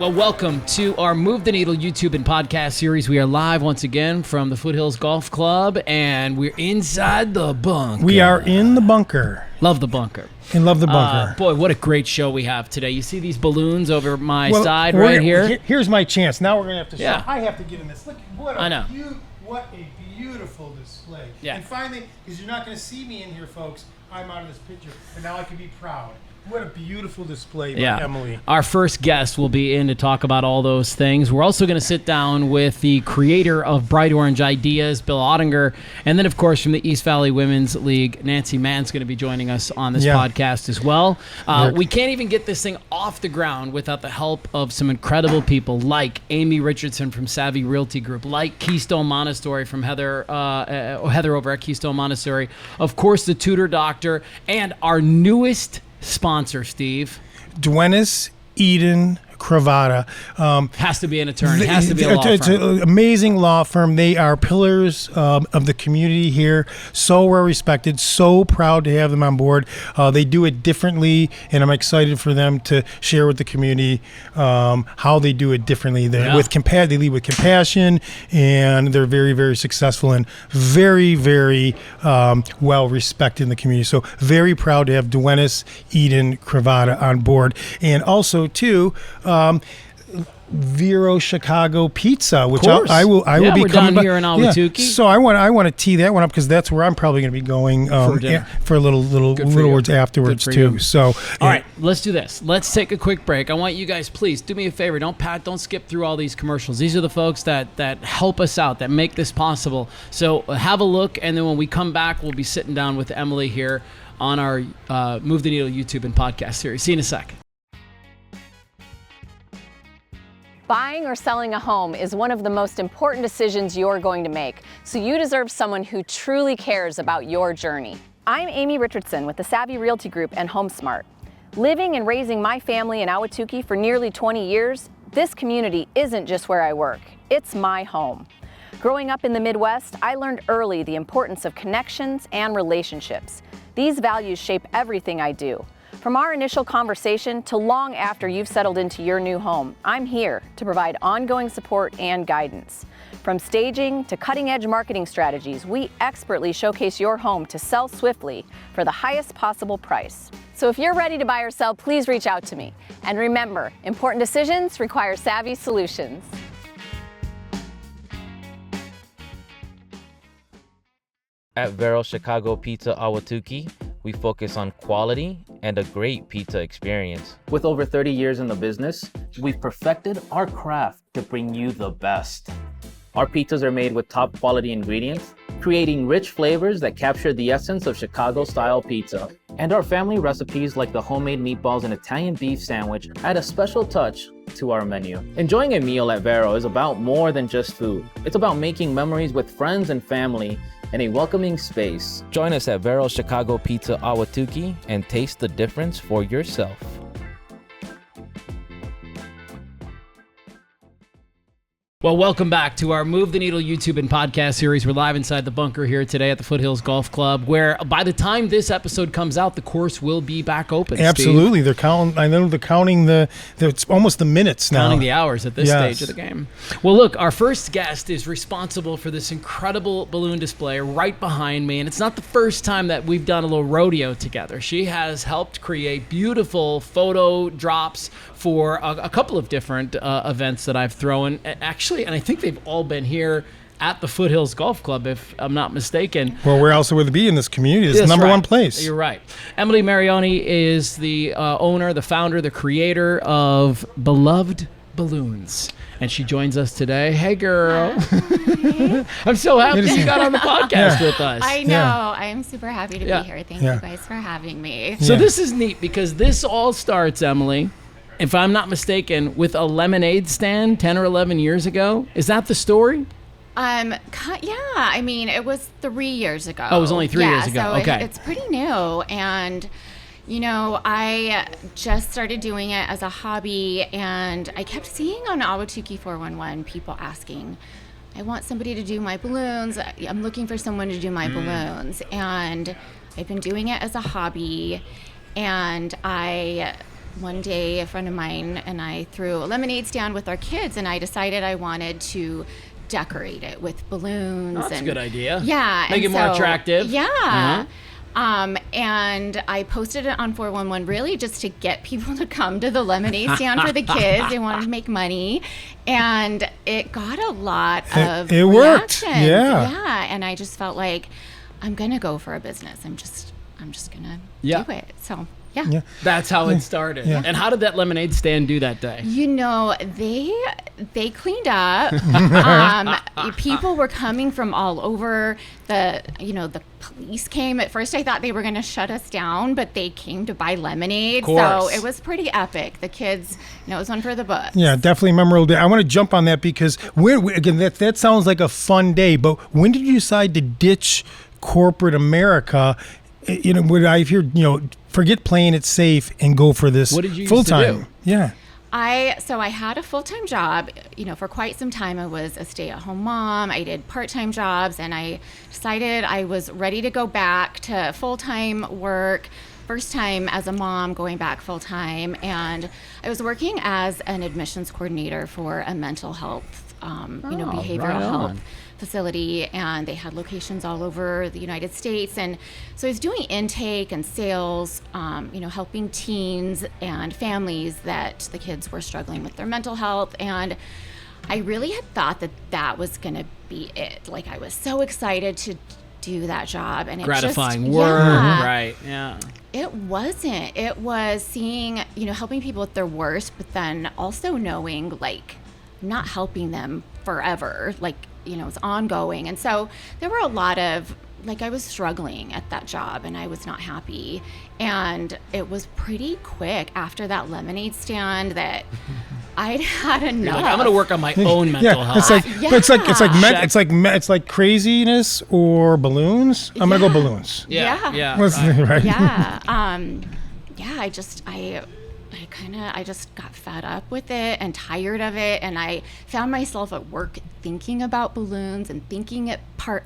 Well, welcome to our Move the Needle YouTube and podcast series. We are live once again from the Foothills Golf Club, and we're inside the bunker. We are in the bunker. Love the bunker. And love the bunker. Boy, what a great show we have today. You see these balloons over my side right here? Here's my chance. Now we're going to have to show. Yeah. I have to get in this. Look, what a beautiful display. Yeah. And finally, because you're not going to see me in here, folks, I'm out of this picture. And now I can be proud. What a beautiful display by Emily. Our first guest will be in to talk about all those things. We're also going to sit down with the creator of Bright Orange Ideas, Bill Ottinger. And then, of course, from the East Valley Women's League, Nancy Mann's going to be joining us on this podcast as well. We can't even get this thing off the ground without the help of some incredible people like Amy Richardson from Savvy Realty Group, like Keystone Montessori from Heather over at Keystone Montessori. Of course, the Tutor Doctor, and our newest sponsor, Steve. Duenas Eden Cravata. Has to be an attorney. Has to be a law firm. It's an amazing law firm. They are pillars of the community here. So well respected. So proud to have them on board. They do it differently, and I'm excited for them to share with the community how they do it differently. They lead with compassion, and they're very, very successful and very, very well respected in the community. So very proud to have Duenas Eden Cravata on board, and also too. Vero Chicago Pizza, which I will be coming down here in Ahwatukee. Yeah. So I want to tee that one up because that's where I'm probably going to be going for a little words afterwards too. So all right, let's do this. Let's take a quick break. I want you guys, please do me a favor. Don't skip through all these commercials. These are the folks that help us out, that make this possible. So have a look, and then when we come back, we'll be sitting down with Emily here on our Move the Needle YouTube and podcast series. See you in a sec. Buying or selling a home is one of the most important decisions you're going to make, so you deserve someone who truly cares about your journey. I'm Amy Richardson with the Savvy Realty Group and HomeSmart. Living and raising my family in Ahwatukee for nearly 20 years, this community isn't just where I work, it's my home. Growing up in the Midwest, I learned early the importance of connections and relationships. These values shape everything I do. From our initial conversation to long after you've settled into your new home, I'm here to provide ongoing support and guidance. From staging to cutting-edge marketing strategies, we expertly showcase your home to sell swiftly for the highest possible price. So if you're ready to buy or sell, please reach out to me. And remember, important decisions require savvy solutions. At Vero Chicago Pizza Ahwatukee, we focus on quality and a great pizza experience. With over 30 years in the business, we've perfected our craft to bring you the best. Our pizzas are made with top quality ingredients, creating rich flavors that capture the essence of Chicago-style pizza. And our family recipes like the homemade meatballs and Italian beef sandwich add a special touch to our menu. Enjoying a meal at Vero is about more than just food. It's about making memories with friends and family in a welcoming space. Join us at Vero Chicago Pizza Ahwatukee and taste the difference for yourself. Well, welcome back to our Move the Needle YouTube and podcast series. We're live inside the bunker here today at the Foothills Golf Club, where by the time this episode comes out, the course will be back open. Absolutely. Steve. They're counting. I know they're counting it's almost the minutes now. Counting the hours at this stage of the game. Well, look, our first guest is responsible for this incredible balloon display right behind me, and it's not the first time that we've done a little rodeo together. She has helped create beautiful photo drops for a couple of different events that I've thrown. Actually, and I think they've all been here at the Foothills Golf Club, if I'm not mistaken. Well, where else would it be in this community? It's the number one place. You're right. Emily Marioni is the owner, the founder, the creator of Beloved Balloons. And she joins us today. Hey, girl. I'm so happy you got on the podcast with us. I know. Yeah. I'm super happy to be here. Thank you guys for having me. So this is neat because this all starts, Emily, if I'm not mistaken, with a lemonade stand 10 or 11 years ago. Is that the story? Yeah. I mean, it was 3 years ago. Oh, it was only 3 years ago. So okay. It's pretty new. And, you know, I just started doing it as a hobby. And I kept seeing on Ahwatukee 411 people asking, I want somebody to do my balloons. I'm looking for someone to do my balloons. And I've been doing it as a hobby. And I one day a friend of mine and I threw a lemonade stand with our kids, and I decided I wanted to decorate it with balloons. Oh, that's a good idea. Yeah. Make it more attractive. Yeah. Uh-huh. And I posted it on 411 really just to get people to come to the lemonade stand for the kids. They wanted to make money, and it got a lot of it worked. reactions. Yeah. Yeah. And I just felt like I'm gonna go for a business. I'm just gonna do it. So yeah. That's how it started. Yeah. And how did that lemonade stand do that day? You know, they cleaned up. People were coming from all over. The police came. At first I thought they were going to shut us down, but they came to buy lemonade. So it was pretty epic. The kids, it was one for the books. Yeah, definitely a memorable day. I want to jump on that because again, that sounds like a fun day, but when did you decide to ditch corporate America? When I hear, forget playing it safe and go for this What did you full used to time? do? Yeah. I had a full-time job. For quite some time I was a stay-at-home mom. I did part-time jobs, and I decided I was ready to go back to full-time work. First time as a mom going back full-time, and I was working as an admissions coordinator for a mental health, behavioral right health on. facility, and they had locations all over the United States. And so I was doing intake and sales, helping teens and families that the kids were struggling with their mental health. And I really had thought that was going to be it. Like, I was so excited to do that job, and Gratifying work, right? Yeah. It wasn't. It was seeing, helping people at their worst, but then also knowing, like, not helping them forever. Like, it's ongoing. And so there were a lot of, I was struggling at that job, and I was not happy. And it was pretty quick after that lemonade stand that I'd had enough. You're like, I'm going to work on my own mental health. It's like craziness or balloons. I'm going to go balloons. Yeah. Right. Yeah. I just got fed up with it and tired of it, and I found myself at work thinking about balloons and thinking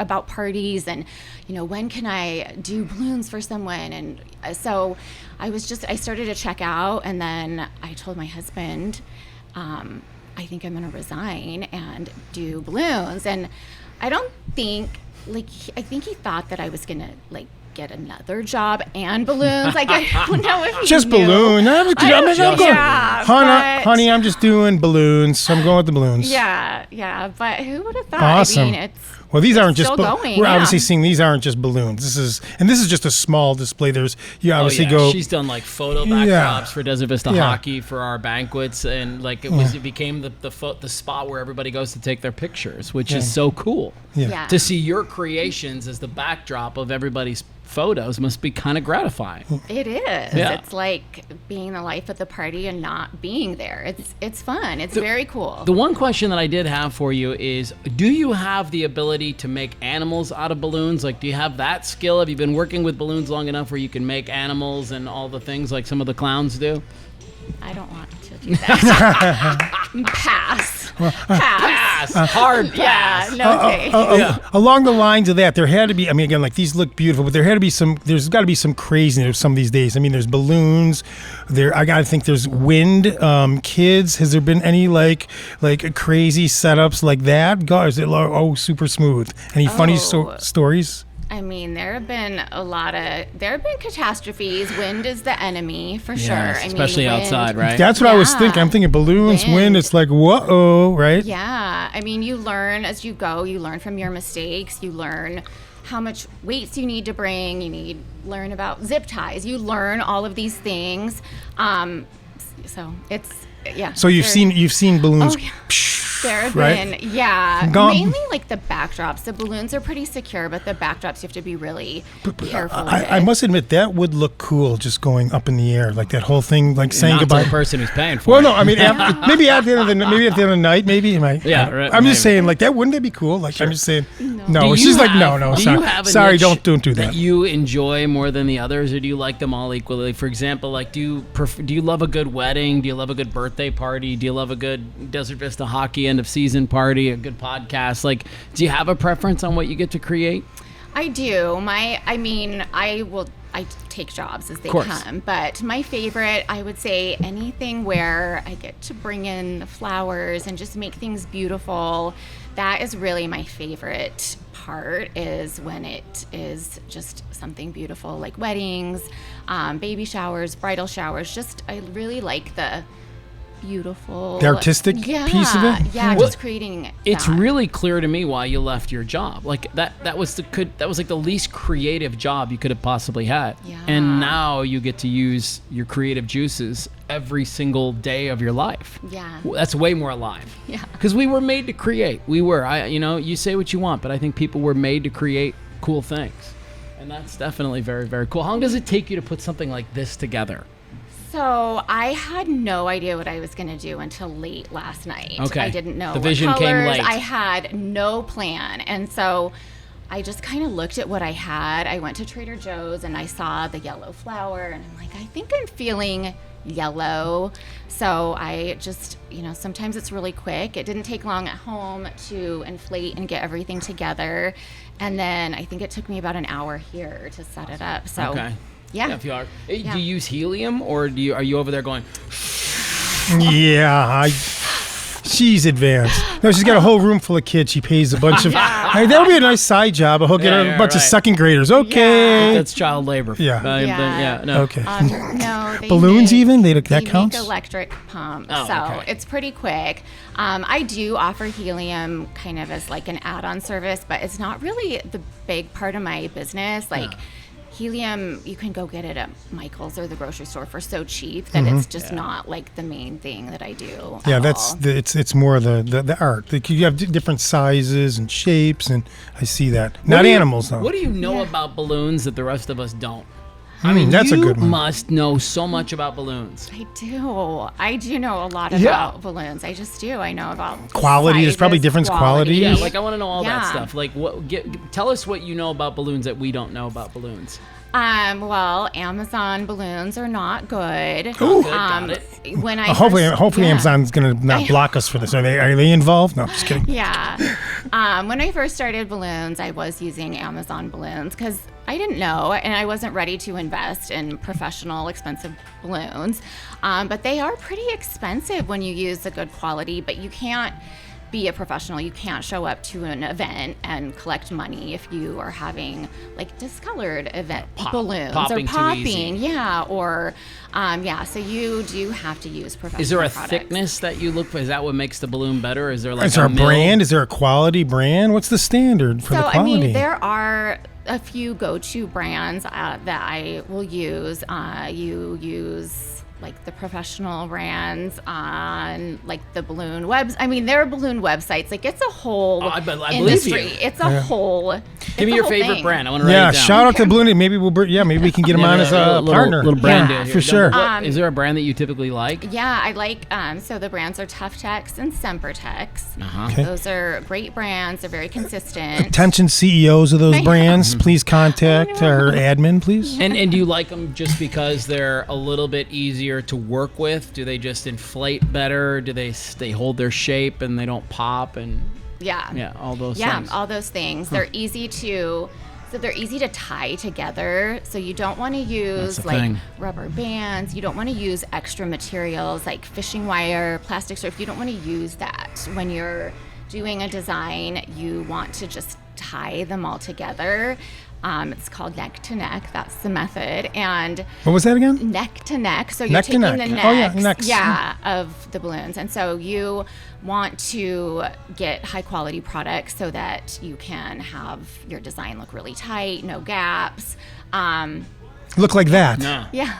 about parties, and when can I do balloons for someone? And so I started to check out, and then I told my husband, I think I'm going to resign and do balloons. And I think he thought that I was going to get another job and balloons. I don't know if he just knew. balloon. But Honey, I'm just doing balloons. So I'm going with the balloons. Yeah. But who would have thought? Awesome. I mean, these aren't just. still going, we're obviously seeing these aren't just balloons. This is just a small display. There's go. She's done photo backdrops for Desert Vista Hockey for our banquets, and it became the spot where everybody goes to take their pictures, which is so cool. Yeah. To see your creations as the backdrop of everybody's photos must be kind of gratifying. It is. Yeah. It's like being the life of the party and not being there. It's fun. It's very cool. The one question that I did have for you is, do you have the ability to make animals out of balloons? Do you have that skill? Have you been working with balloons long enough where you can make animals and all the things like some of the clowns do? I don't want to do that. Pass. Hard pass. Yeah, no thanks. Along the lines of that, there had to be. These look beautiful, but there's got to be some craziness some of these days. There's balloons. I gotta think there's wind. Kids, has there been any crazy setups like that? God, is it super smooth? Any funny stories? There have been catastrophes. Wind is the enemy for sure. Especially wind, outside, right? That's what I was thinking. I'm thinking balloons, wind. It's like, whoa, right? Yeah. You learn as you go. You learn from your mistakes. You learn how much weights you need to bring. You learn about zip ties. You learn all of these things. So it's, So you've seen balloons. Oh, yeah. There have right? been, mainly the backdrops. The balloons are pretty secure, but the backdrops you have to be really careful with. I must admit that would look cool, just going up in the air, that whole thing, saying not goodbye. to the person who's paying for Well, it. no, maybe at the end of the night, maybe. I'm just saying, that wouldn't that be cool? I'm just saying, no. She's sorry, don't do that. You enjoy more than the others, or do you like them all equally? For example, do you love a good wedding? Do you love a good birthday party? Do you love a good Desert Vista Hockey end of season party? A good podcast? Do you have a preference on what you get to create? I do. I will I take jobs as they course. come. But my favorite, I would say anything where I get to bring in the flowers and just make things beautiful. That is really my favorite part, is when it is just something beautiful, like weddings, baby showers, bridal showers. Just, I really like the beautiful, The artistic piece of it? Yeah, just creating It's that. really clear to me why you left your job. Like that was like the least creative job you could have possibly had. Yeah. And now you get to use your creative juices every single day of your life. Yeah. That's way more alive. Yeah. Because we were made to create. We were. You say what you want, but I think people were made to create cool things. And that's definitely very, very cool. How long does it take you to put something like this together? So I had no idea what I was going to do until late last night. Okay. I didn't know The what vision colors. came late. I had no plan. And so I just kind of looked at what I had. I went to Trader Joe's and I saw the yellow flower and I'm like, I think I'm feeling yellow. So I just, sometimes it's really quick. It didn't take long at home to inflate and get everything together. And then I think it took me about an hour here to set it up. So Okay. yeah. If you are. Do you use helium or are you over there going, Yeah, she's advanced. No, she's got a whole room full of kids. She pays a bunch of. Hey, that would be a nice side job. I'll get a bunch of second graders. Okay. that's child labor? Yeah. No. Okay. No, they Balloons make, even? That they counts? make electric pumps, Oh, so okay. it's pretty quick. I do offer helium kind of as like an add-on service, but it's not really the big part of my business. Like helium, you can go get it at Michael's or the grocery store for so cheap that it's just not like the main thing that I do. Yeah, at that's all. it's more the art. Like you have different sizes and shapes, and I see that. Not animals though. What do you know about balloons that the rest of us don't? That's a good one. You must know so much about balloons. I do know a lot about balloons. I just do. I know about Quality. There's probably sizes, different quality. Yeah, like I want to know all that Yeah. stuff. Like, tell us what you know about balloons that we don't know about balloons. Well, Amazon balloons are not good. Ooh. Good, got it. When I Hopefully yeah. Amazon's gonna not block us for this. Are they involved? No, I'm just kidding. Yeah. When I first started balloons, I was using Amazon balloons because I didn't know and I wasn't ready to invest in professional expensive balloons. But they are pretty expensive when you use the good quality, but you can't be a professional. You can't show up to an event and collect money if you are having like discolored balloons popping or too popping. easy. Yeah. Or, so you do have to use professional Is there a products. thickness that you look for? Is that what makes the balloon better? Is there like Is there a mil? brand? Is there a quality brand? What's the standard for the quality? I mean, there are a few go-to brands that I will use. You use like the professional brands on like the balloon webs. I mean, there are balloon websites. Like it's a whole I believe industry. you. It's a whole. Give me your favorite brand. I want to write Yeah, it down. shout out to Balloon. Maybe maybe we can get him on as a partner. Little brand Yeah. deal For here. sure. Is there a brand that you typically like? Yeah, I like. So the brands are Tough Tex and Sempertex. Okay. Those are great brands. They're very consistent. Attention CEOs of those brands, please contact our admin, please. And do you like them just because they're a little bit easier to work with? Do they just inflate better? Do they hold their shape and they don't pop? And Yeah, all those Yeah, things. all those things. They're easy to tie together. So you don't want to use the like thing. rubber bands. You don't want to use extra materials like fishing wire, plastic strip. You don't want to use that when you're doing a design. You want to just tie them all together. It's called neck to neck. That's the method. And What was that again? neck to neck. So you're Neck to taking neck. the Oh, yeah, necks, necks. of the balloons. And so you want to get high quality products so that you can have your design look really tight, no gaps. Look like that. No. Yeah.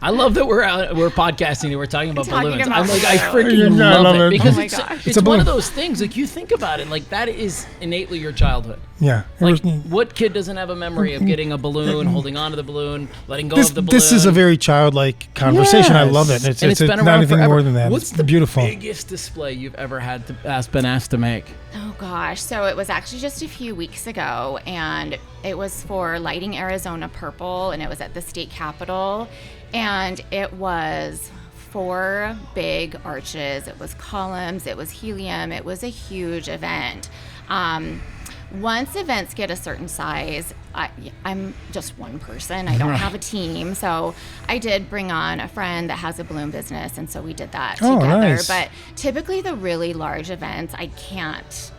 I love that we're podcasting and we're talking about balloons. I'm like, I balloons. freaking Yeah, I love love it it. because Oh my it's gosh. it's a one of balloon. those things. Like you think about it, like that is innately your childhood. Yeah. Like what kid doesn't have a memory of getting a balloon, holding onto the balloon, letting go This, of the balloon? this is a very childlike conversation. I love it. Yes. It's been not around anything forever. more than that. What's It's the beautiful. biggest display you've ever been asked to make? Oh gosh. So it was actually just a few weeks ago and it was for Lighting Arizona Purple and it was at the state capitol and it was 4 big arches. It was columns, it was helium, it was a huge event. once events get a certain size, I'm just one person. I don't have a team. So I did bring on a friend that has a balloon business, and so we did that together. Nice. But typically the really large events, I can't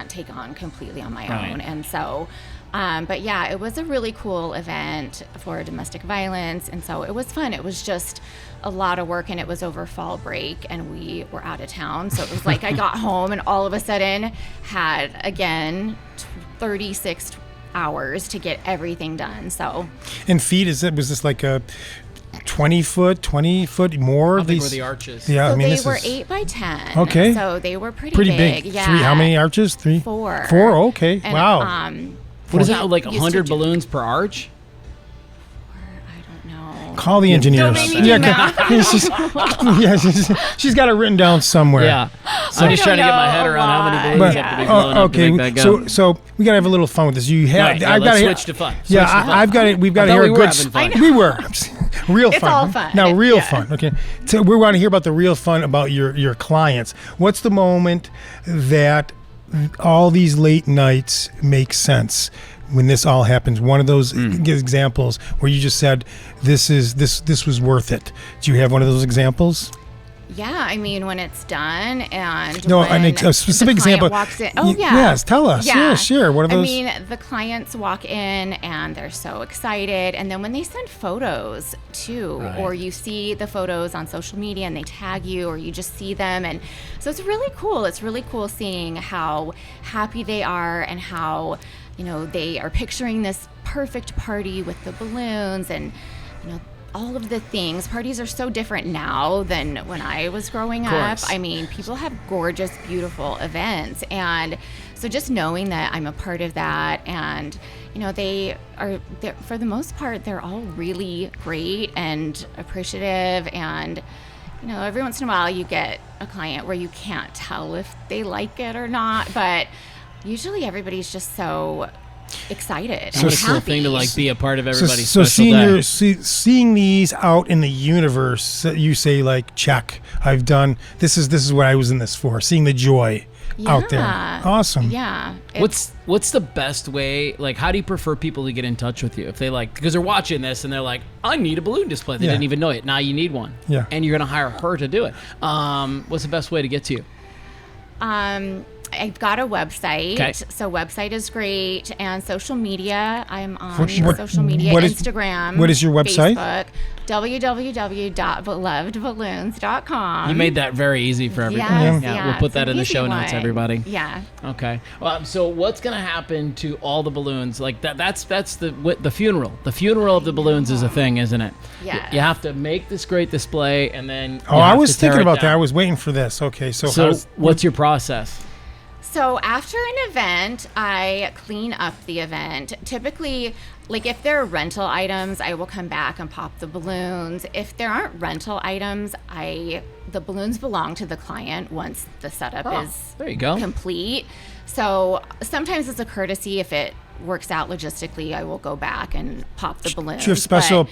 take on completely on my own. And so, but yeah, it was a really cool event for domestic violence. And so it was fun. It was just a lot of work, and it was over fall break, and we were out of town. So it was like I got home and all of a sudden had, again, 36 hours to get everything done. So, And feet, was this like a 20 foot more? How big were the arches? Yeah, so I mean, they were 8 by 10. Okay. So they were pretty big. Yeah. How many arches? 3? 4. 4, okay. And, Wow. What is that, like used to 100 do- balloons per arch? I don't know. Call the engineers. Don't make me do She's got it written down somewhere. Yeah. I'm just trying to get my head around how many balloons have to be blown up to make that go. So we gotta have a little fun with this. You have. Right, let's switch to fun. Yeah, Switch to fun. I've got it. We've got to I hear thought a we were good. having fun. We were real It's fun. all fun. Now, real Yeah. fun. Okay. So we want to hear about the real fun about your clients. What's the moment that all these late nights make sense? When this all happens, one of those examples where you just said, this was worth it. Do you have one of those examples? Yeah, I mean, when it's done and No, when a specific the client example. walks in. Oh, yeah. Yes, tell us. Yeah, sure. What are those? I mean, the clients walk in and they're so excited. And then when they send photos too, or you see the photos on social media and they tag you, or you just see them. And so it's really cool. It's really cool seeing how happy they are and how, they are picturing this perfect party with the balloons and, all of the things. Parties are so different now than when I was growing up. I mean, people have gorgeous, beautiful events. And so just knowing that I'm a part of that, and, they're for the most part, they're all really great and appreciative. And, every once in a while you get a client where you can't tell if they like it or not, but usually everybody's just so excited and What a cool happy. thing to be a part of everybody's So special day. seeing these out in the universe, you say check. I've done this is what I was in this for. Seeing the joy out there. Awesome. Yeah. What's the best way? How do you prefer people to get in touch with you if they because they're watching this and they're like, I need a balloon display. They didn't even know it. Now you need one. Yeah. And you're gonna hire her to do it. What's the best way to get to you? I've got a website. Okay. So website is great. And social media, I'm on What- social media, what is- Instagram. what is your website? Facebook, www.belovedballoons.com. You made that very easy for everybody. Yes, Yeah, yeah, we'll put it's that an in the easy show notes, one. everybody. Yeah. Okay. So what's gonna happen to all the balloons? That's the funeral. The funeral of the balloons is a thing, isn't it? Yes. You have to make this great display, and then. Oh, I was thinking about that. I was waiting for this. Okay, So what's your process? So after an event, I clean up the event. Typically, if there are rental items, I will come back and pop the balloons. If there aren't rental items, the balloons belong to the client once the setup is there you go. complete. So sometimes it's a courtesy. If it works out logistically, I will go back and pop the balloons. Do you have special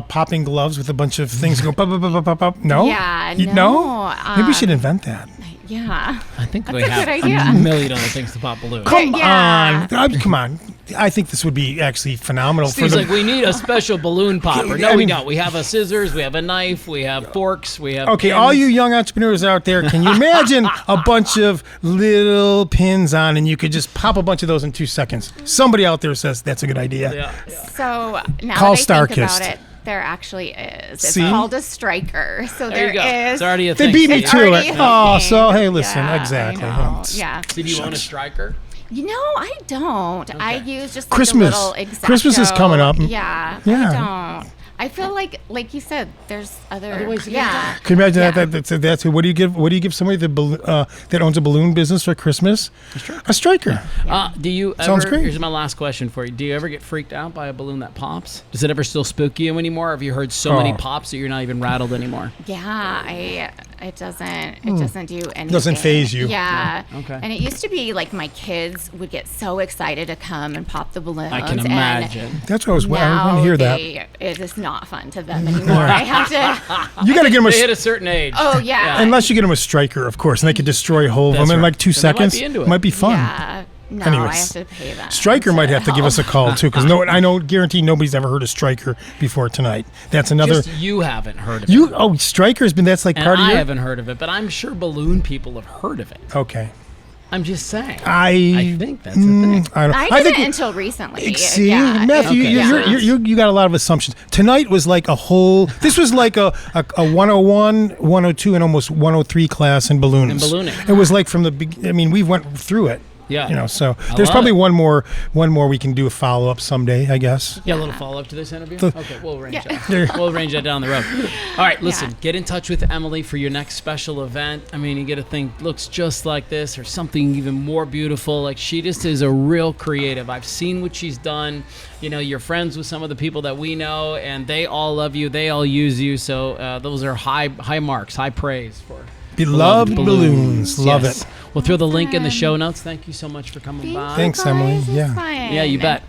popping gloves with a bunch of things go pop, pop, pop, pop, pop? No? Yeah, No? Maybe we should invent that. Yeah. I think That's we a have good idea. a million other things to pop balloons. Come Yeah. on. Come on. I think this would be actually phenomenal. Steve's for like, we need a special balloon popper. No, I we mean- don't. We have a scissors, we have a knife, we have forks, we have Okay, pins. all you young entrepreneurs out there, can you imagine a bunch of little pins on and you could just pop a bunch of those in 2 seconds? Somebody out there says that's a good idea. Yeah. So now Call that I think Starkist. about it, there actually is. It's See? called a striker. So There you go. is. It's already a They thing. beat me It's to already it. a Oh, thing. so hey, listen, Yeah, exactly. I know. Well, Yeah. Did you own a striker? I don't. I use just Christmas. a little Exacto. Christmas is coming up. Yeah. Yeah. I don't. I feel like you said, there's other ways to get yeah. Can you imagine Yeah. that's what do you give somebody that owns a balloon business for Christmas? A striker. Do you ever, Sounds great. here's my last question for you. Do you ever get freaked out by a balloon that pops? Does it ever still spook you anymore? Have you heard so many pops that you're not even rattled anymore? Yeah, it doesn't do anything. Doesn't faze you. Yeah. Okay. And it used to be my kids would get so excited to come and pop the balloons. I can and imagine. That's what I want now to hear that. it is not fun to them anymore. I have to. You got to get them They hit a a certain age. Oh yeah. unless you get them a striker, of course, and they could destroy a whole of That's them in right. like 2 Then they might seconds. be into it. Might be fun. Yeah. No, Anyways, I have to pay them. Stryker might have to give us a call too, because guarantee nobody's ever heard of Stryker before tonight. That's another. Just you haven't heard of it. Stryker's been. That's like And part of I your. haven't heard of it, but I'm sure balloon people have heard of it. Okay. I'm just saying. I think that's a thing. I didn't until recently. See, Yeah, Matthew, Okay. you got a lot of assumptions. Tonight was like a whole. This was like a 101, 102, and almost 103 class in ballooning. It was like from the beginning. I mean, we went through it. Yeah. So I there's love probably it. one more we can do a follow up someday, I guess. Yeah, a little follow up to this interview. Okay, we'll arrange that. We'll arrange that down the road. All right, listen. Get in touch with Emily for your next special event. I mean, you get a thing looks just like this, or something even more beautiful. Like, she just is a real creative. I've seen what she's done. You know, you're friends with some of the people that we know, and they all love you. They all use you. So those are high marks, high praise for. Beloved balloons. Love Yes. it. We'll throw the link in the show notes. Thank you so much for coming by. Thanks, Emily. Yeah. Yeah, you bet.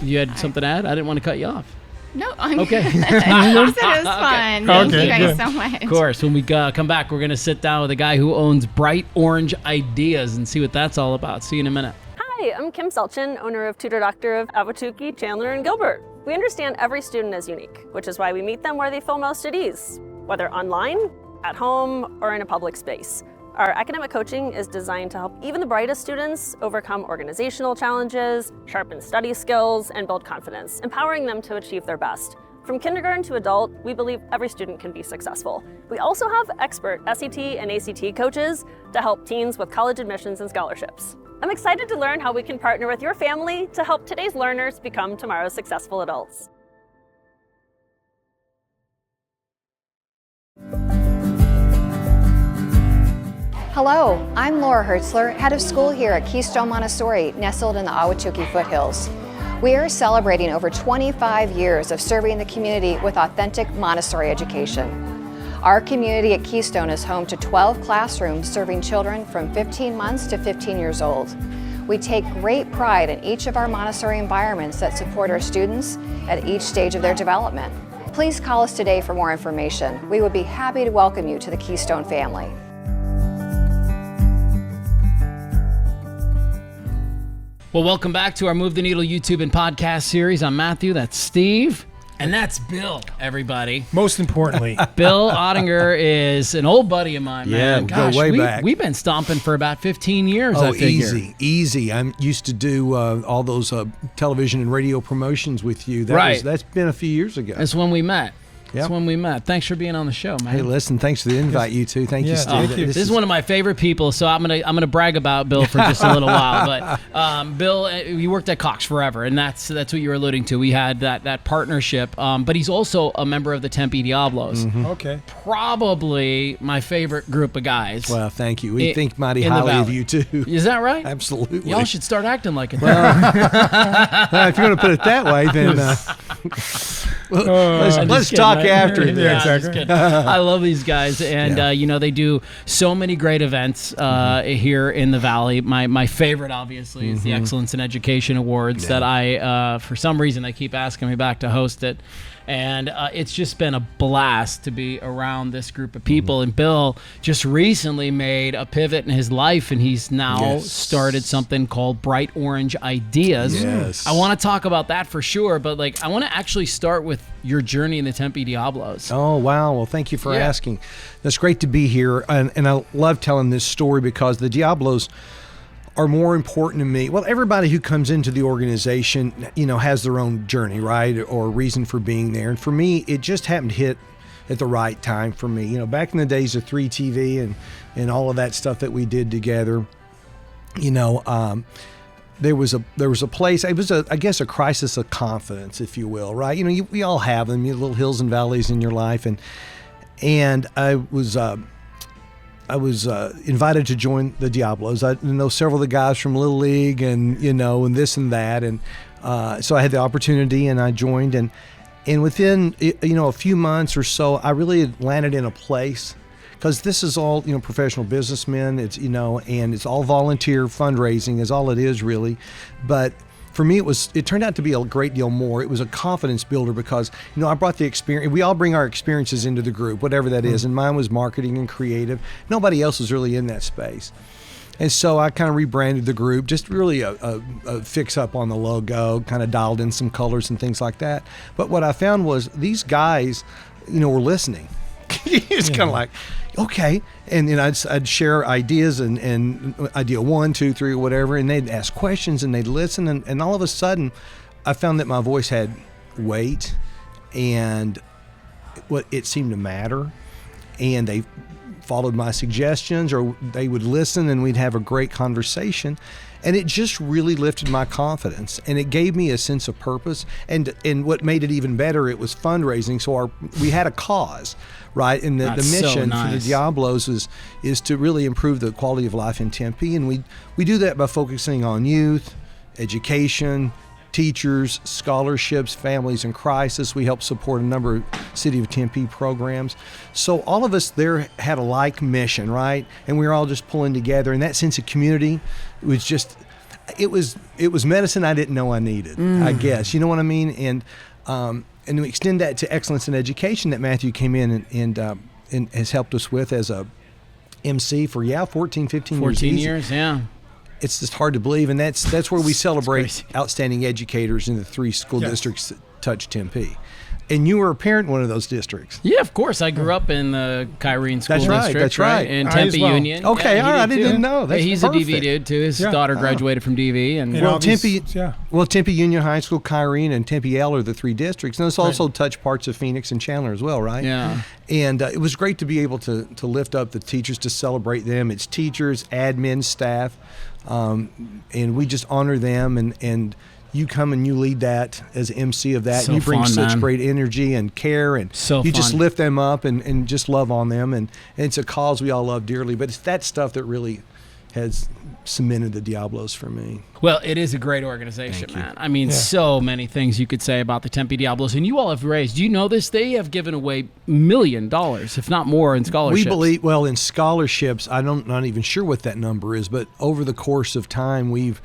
You had something to add? I didn't want to cut you off. No, I'm Okay. good. I said it was fun. Thank Okay, you guys good. so much. Of course, when we come back, we're going to sit down with a guy who owns Bright Orange Ideas and see what that's all about. See you in a minute. Hi, I'm Kim Selchin, owner of Tutor Doctor of Ahwatukee, Chandler, and Gilbert. We understand every student is unique, which is why we meet them where they feel most at ease, whether online, at home, or in a public space. Our academic coaching is designed to help even the brightest students overcome organizational challenges, sharpen study skills, and build confidence, empowering them to achieve their best. From kindergarten to adult, we believe every student can be successful. We also have expert SAT and ACT coaches to help teens with college admissions and scholarships. I'm excited to learn how we can partner with your family to help today's learners become tomorrow's successful adults. Hello, I'm Laura Hertzler, head of school here at Keystone Montessori, nestled in the Ahwatukee Foothills. We are celebrating over 25 years of serving the community with authentic Montessori education. Our community at Keystone is home to 12 classrooms serving children from 15 months to 15 years old. We take great pride in each of our Montessori environments that support our students at each stage of their development. Please call us today for more information. We would be happy to welcome you to the Keystone family. Well, welcome back to our Move the Needle YouTube and podcast series. I'm Matthew. That's Steve. And that's Bill, everybody. Most importantly. Bill Ottinger is an old buddy of mine, man. we go Gosh, way back. We've been stomping for about 15 years, I Oh, figure. easy. I used to do all those television and radio promotions with you. That's been a few years ago. That's when we met. Yep. That's when we met. Thanks for being on the show, man. Hey, listen, thanks for the invite, you two. Thank you, Steve. thank you. This is one of my favorite people, so I'm gonna brag about Bill for just a little while. But Bill, you worked at Cox forever, and that's what you were alluding to. We had that partnership. But he's also a member of the Tempe Diablos. Okay. Probably my favorite group of guys. Well, thank you. We think mighty in the highly of valley. you, too. Is that right? Absolutely. Y'all should start acting like it. If you're going to put it that way, then let's talk after Yeah, this. I'm just kidding. I love these guys, and they do so many great events here in the Valley. My favorite, obviously, is the Excellence in Education Awards that I, for some reason, they keep asking me back to host it. And it's just been a blast to be around this group of people. And Bill just recently made a pivot in his life, and he's now started something called Bright Orange Ideas. Yes. I want to talk about that for sure, but I want to actually start with your journey in the Tempe Diablos. Oh, wow. Well, thank you for asking. That's great to be here. And I love telling this story because the Diablos are more important to me. Well, everybody who comes into the organization, has their own journey, right? Or reason for being there. And for me, it just happened to hit at the right time for me. Back in the days of 3TV and all of that stuff that we did together, there was a place. It was a crisis of confidence, if you will, right? We all have them, little hills and valleys in your life, and I was invited to join the Diablos. I know several of the guys from Little League and this and that. And so I had the opportunity and I joined. And within, a few months or so, I really had landed in a place because this is all, professional businessmen. It's, and it's all volunteer fundraising is all it is really. But for me, it turned out to be a great deal more. It was a confidence builder because, I brought the experience. We all bring our experiences into the group, whatever that is. And mine was marketing and creative. Nobody else was really in that space. And so I kind of rebranded the group, just really a fix up on the logo, kind of dialed in some colors and things like that. But what I found was these guys, were listening. It's kind of like, okay. And then I'd share ideas and idea 1, 2, 3, or whatever, and they'd ask questions and they'd listen. And all of a sudden, I found that my voice had weight and it seemed to matter. And they followed my suggestions, or they would listen and we'd have a great conversation. And it just really lifted my confidence, and it gave me a sense of purpose. And what made it even better, it was fundraising. So we had a cause, right? And the mission for the Diablos is to really improve the quality of life in Tempe. And we do that by focusing on youth, education, teachers, scholarships, families in crisis. We help support a number of City of Tempe programs. So all of us there had a like mission, right? And we were all just pulling together. And that sense of community was just, it was medicine I didn't know I needed, I guess. You know what I mean? And we extend that to excellence in education that Matthew came in and has helped us with as a MC for 14, 15 years. 14 years, yeah. It's just hard to believe, and that's where we celebrate outstanding educators in the 3 school districts that touch Tempe. And you were a parent in one of those districts. Yeah, of course. I grew up in the Kyrene School District. That's right. In Tempe Union. Okay, all right. I didn't know. That's he's perfect. a DV dude, too. His daughter graduated from DV. And Tempe Union High School, Kyrene, and Tempe L are the 3 districts. And this also touched parts of Phoenix and Chandler as well, right? Yeah. And it was great to be able to lift up the teachers, to celebrate them. It's teachers, admin, staff, and we just honor them. And you come and you lead that as MC of that. So and you bring fun, such man. great energy and care, and you just lift them up and just love on them. And it's a cause we all love dearly. But it's that stuff that really has cemented the Diablos for me. Well, it is a great organization, man. I mean, so many things you could say about the Tempe Diablos. And you all have raised, you know this, they have given away $1 million, if not more, in scholarships. We believe, in scholarships, not even sure what that number is, but over the course of time, we've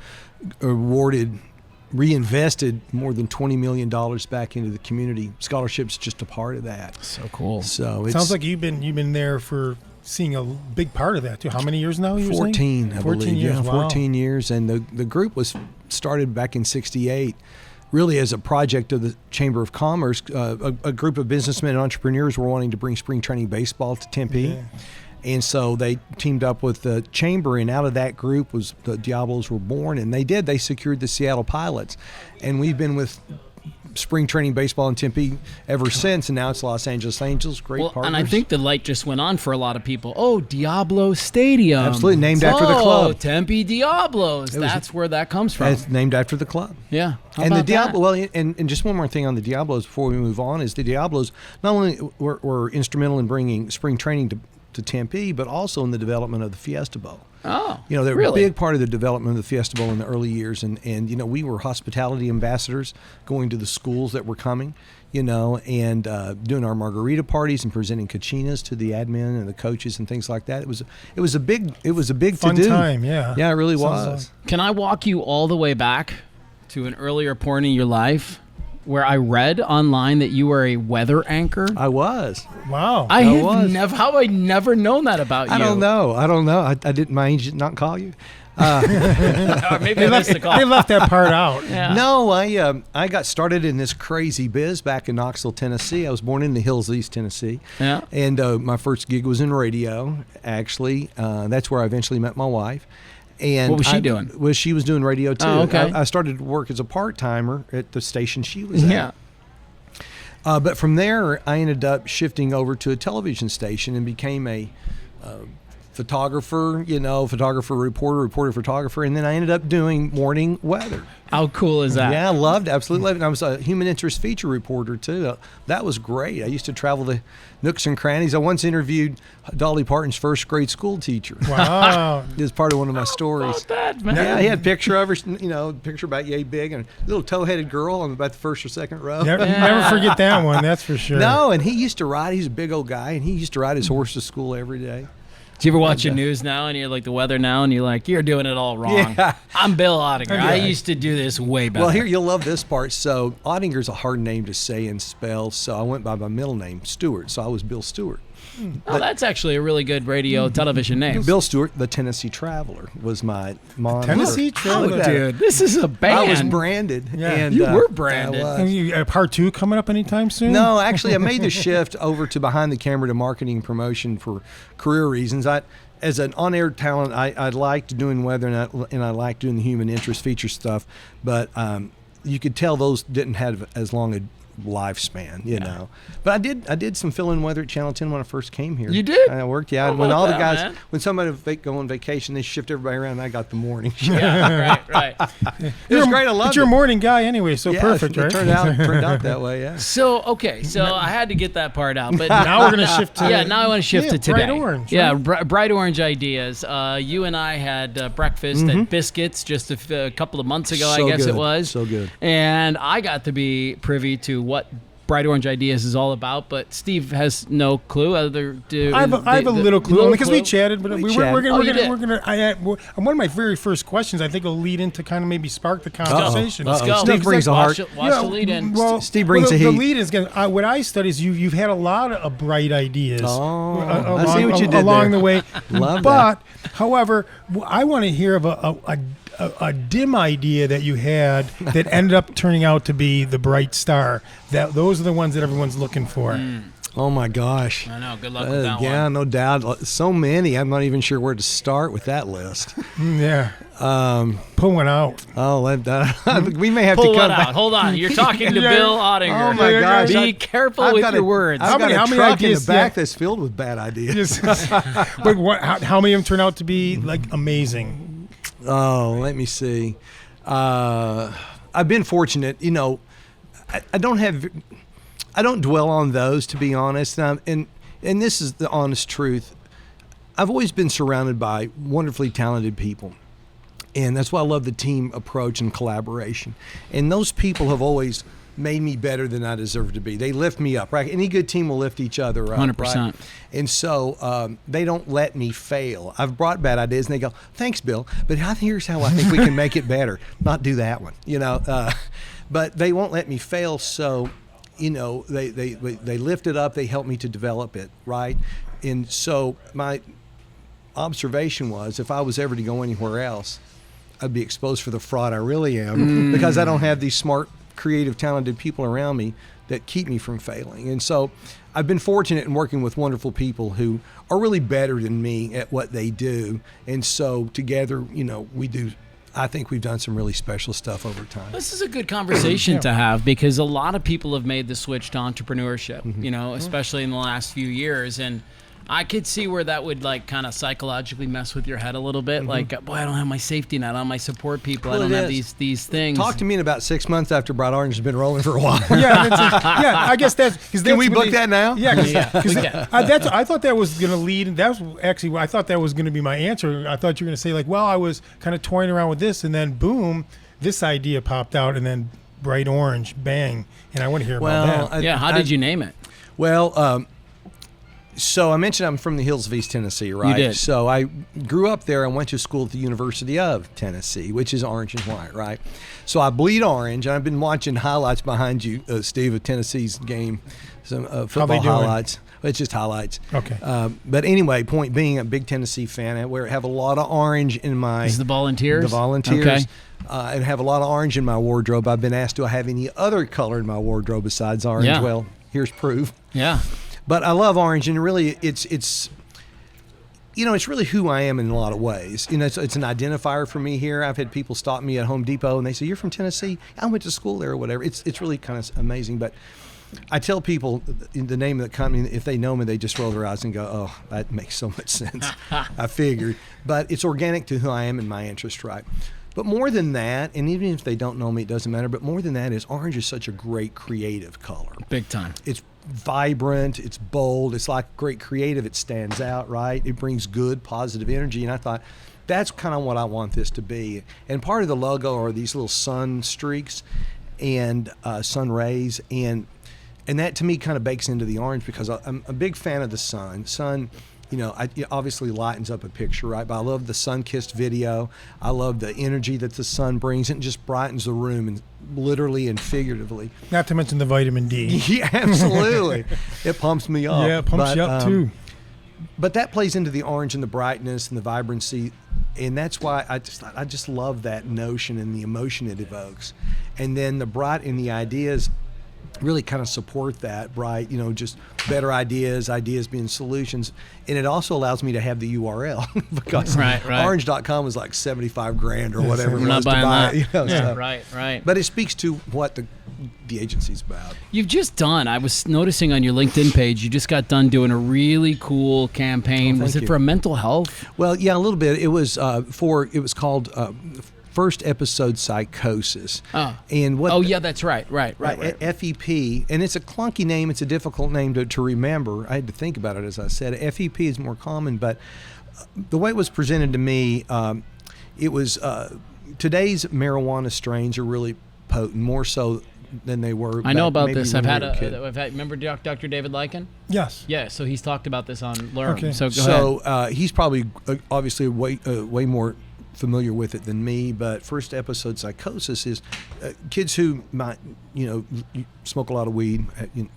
reinvested more than $20 million back into the community. Scholarships just a part of that. So cool. So it sounds like you've been there for seeing a big part of that too. How many years now? 14, I 14 believe. years. Yeah, wow. 14 years, and the group was started back in '68. Really, as a project of the Chamber of Commerce, a group of businessmen and entrepreneurs were wanting to bring spring training baseball to Tempe. Yeah. And so they teamed up with the Chamber, and out of that group was the Diablos were born, and they secured the Seattle Pilots. And we've been with spring training baseball in Tempe ever since, and now it's Los Angeles Angels, great partners. And I think the light just went on for a lot of people. Oh, Diablo Stadium. Absolutely, named after the club. Oh, Tempe Diablos. That's where that comes from. It's named after the club. Yeah. How and about the Diablo, that? and just one more thing on the Diablos before we move on is the Diablos not only were instrumental in bringing spring training to Tempe, but also in the development of the Fiesta Bowl. Oh, they were really? a big part of the development of the Fiesta Bowl in the early years, and we were hospitality ambassadors going to the schools that were coming, and doing our margarita parties and presenting cachinas to the admin and the coaches and things like that. It was a big fun to-do. time, yeah. Yeah, it really was. Can I walk you all the way back to an earlier point in your life where I read online that you were a weather anchor? I was. Wow. I had never known that about you. I don't know. I didn't. My agent not call you. Maybe I missed the call. They left that part out. Yeah. No, I got started in this crazy biz back in Knoxville, Tennessee. I was born in the Hills, East Tennessee. Yeah. And my first gig was in radio. Actually, that's where I eventually met my wife. And what was she doing? Well, she was doing radio too. Oh, okay. I started to work as a part-timer at the station she was at. Yeah. But from there, I ended up shifting over to a television station and became a photographer, reporter, photographer, and then I ended up doing morning weather. How cool is that? Yeah, absolutely loved it. And I was a human interest feature reporter too. That was great. I used to travel to nooks and crannies. I once interviewed Dolly Parton's first grade school teacher. Wow. It was part of one of my stories. About that, man. Yeah, he had a picture of her, picture about yay big, and a little toe-headed girl on about the first or second row. Never forget that one, that's for sure. No, and he used to ride. He's a big old guy, and he used to ride his horse to school every day. Do you ever watch the news now and you're like the weather now and you're like, you're doing it all wrong? Yeah. I'm Bill Ottinger. Yeah. I used to do this way better. Well, here, you'll love this part. So Ottinger's a hard name to say and spell, so I went by my middle name, Stewart. So I was Bill Stewart. Oh, that's actually a really good radio television name. Bill Stewart, the Tennessee Traveler, was my moniker. Tennessee Oh, Traveler. dude, this is a band. I was branded. Yeah. And, You were branded. I was. And you, part 2 coming up anytime soon? No, actually, I made the shift over to behind the camera to marketing and promotion for career reasons. As an on-air talent, I liked doing weather and I liked doing the human interest feature stuff, but you could tell those didn't have as long a lifespan, you know. But I did some fill-in weather at Channel 10 when I first came here. You did? I worked, yeah. How When about all the that, guys, man? when somebody would go on vacation, they shift everybody around. And I got the morning. Yeah, right. It was great. I loved But you're a it. morning guy anyway, so Yeah, perfect, it right? turned out that way. Yeah. So, okay, so I had to get that part out, but Now we're going to shift to... yeah, now I want to shift to today. Bright orange. Yeah, right? bright orange ideas. You and I had breakfast at Biscuits just a couple of months ago, So I guess good. it was. So good. And I got to be privy to what Bright Orange Ideas is all about, but Steve has no clue. I have a little clue because we chatted, but we're gonna. One of my very first questions I think will lead into kind of maybe spark the conversation. Let's go. Steve brings a heart. Watch the lead in. Well, Steve brings the the heat. lead is going. What I study is you've had a lot of bright ideas. Oh, I see what you did along there. the way. Love but, however, I want to hear of a dim idea that you had that ended up turning out to be the bright star. Those are the ones that everyone's looking for. Oh my gosh. I know. Good luck with that Yeah, one. no doubt. So many. I'm not even sure where to start with that list. Yeah. Pull one out. Oh, we may have Pull to one come out. back. Hold on. You're talking to Yeah. Bill Ottinger. Oh my gosh. Be careful with your words. I've got how a many truck in ideas- the back yeah. that's filled with bad ideas. But how many of them turn out to be like amazing? Oh, let me see. I've been fortunate. You know, I don't dwell on those, to be honest. And this is the honest truth. I've always been surrounded by wonderfully talented people. And that's why I love the team approach and collaboration. And those people have always made me better than I deserve to be. They lift me up, right? Any good team will lift each other up. 100%. Right? And so they don't let me fail. I've brought bad ideas and they go, thanks, Bill, but here's how I think we can make it better. Not do that one, you know. But they won't let me fail, so, you know, they lift it up, they help me to develop it, right? And so my observation was, if I was ever to go anywhere else, I'd be exposed for the fraud I really am because I don't have these smart, creative, talented people around me that keep me from failing. And so I've been fortunate in working with wonderful people who are really better than me at what they do. And so together, you know, I think we've done some really special stuff over time. This is a good conversation to have because a lot of people have made the switch to entrepreneurship, you know, especially in the last few years. And I could see where that would like kind of psychologically mess with your head a little bit. Like, boy, I don't have my safety net on my support people. Well, I don't it have is. these things. Talk to me in about 6 months after Bright Orange has been rolling for a while. I guess that's. Can we book that now? Yeah, we can. I thought that was going to lead. That was actually, I thought that was going to be my answer. I thought you were going to say like, well, I was kind of toying around with this, and then boom, this idea popped out, and then bright orange, bang, and I want to hear about that. How did you name it? Well, so I mentioned I'm from the hills of East Tennessee, right? You did. So I grew up there. I went to school at the University of Tennessee, which is orange and white, right? So I bleed orange, and I've been watching highlights behind you, Steve, of Tennessee's game, some football doing? highlights. It's just highlights. Okay. But anyway, point being, a big Tennessee fan. I have a lot of orange in my... Is the Volunteers? The Volunteers. Okay. And have a lot of orange in my wardrobe. I've been asked, do I have any other color in my wardrobe besides orange? Yeah. Well, here's proof. Yeah. But I love orange, and really, it's you know, it's really who I am in a lot of ways. You know, it's an identifier for me here. I've had people stop me at Home Depot, and they say, "You're from Tennessee? I went to school there, or whatever." It's really kind of amazing. But I tell people the name of the company, if they know me, they just roll their eyes and go, "Oh, that makes so much sense." I figured, but it's organic to who I am and my interest, right? But more than that, and even if they don't know me, it doesn't matter. But more than that is orange is such a great creative color. Big time. It's vibrant, it's bold, it's like great creative, it stands out, right? It brings good, positive energy. And I thought, that's kind of what I want this to be. And part of the logo are these little sun streaks and sun rays. And that to me kind of bakes into the orange because I'm a big fan of the sun. Sun it obviously lightens up a picture, right? But I love the sun-kissed video. I love the energy that the sun brings. It just brightens the room, and literally and figuratively. Not to mention the vitamin D. Yeah, absolutely. It pumps me up. Yeah, it pumps you up too. But that plays into the orange and the brightness and the vibrancy, and that's why I just love that notion and the emotion it evokes. And then the bright and the ideas really kind of support that, right? Just better ideas being solutions. And it also allows me to have the URL because right. orange.com was like $75,000 or whatever. We're not buying that. So. Right. But it speaks to what the agency's about. You've just done, I was noticing on your LinkedIn page, you just got done doing a really cool campaign. Was it for mental health? Well, yeah, a little bit. It was it was called First Episode Psychosis. And yeah, that's right. FEP, and it's a clunky name. It's a difficult name to remember. I had to think about it, as I said. FEP is more common, but the way it was presented to me, it was today's marijuana strains are really potent, more so than they were. I know about this. I've had remember Dr. David Lycan? Yes. Yeah, so he's talked about this on Learn. Okay. So go ahead. He's probably obviously way more familiar with it than me, but First Episode Psychosis is kids who might, smoke a lot of weed,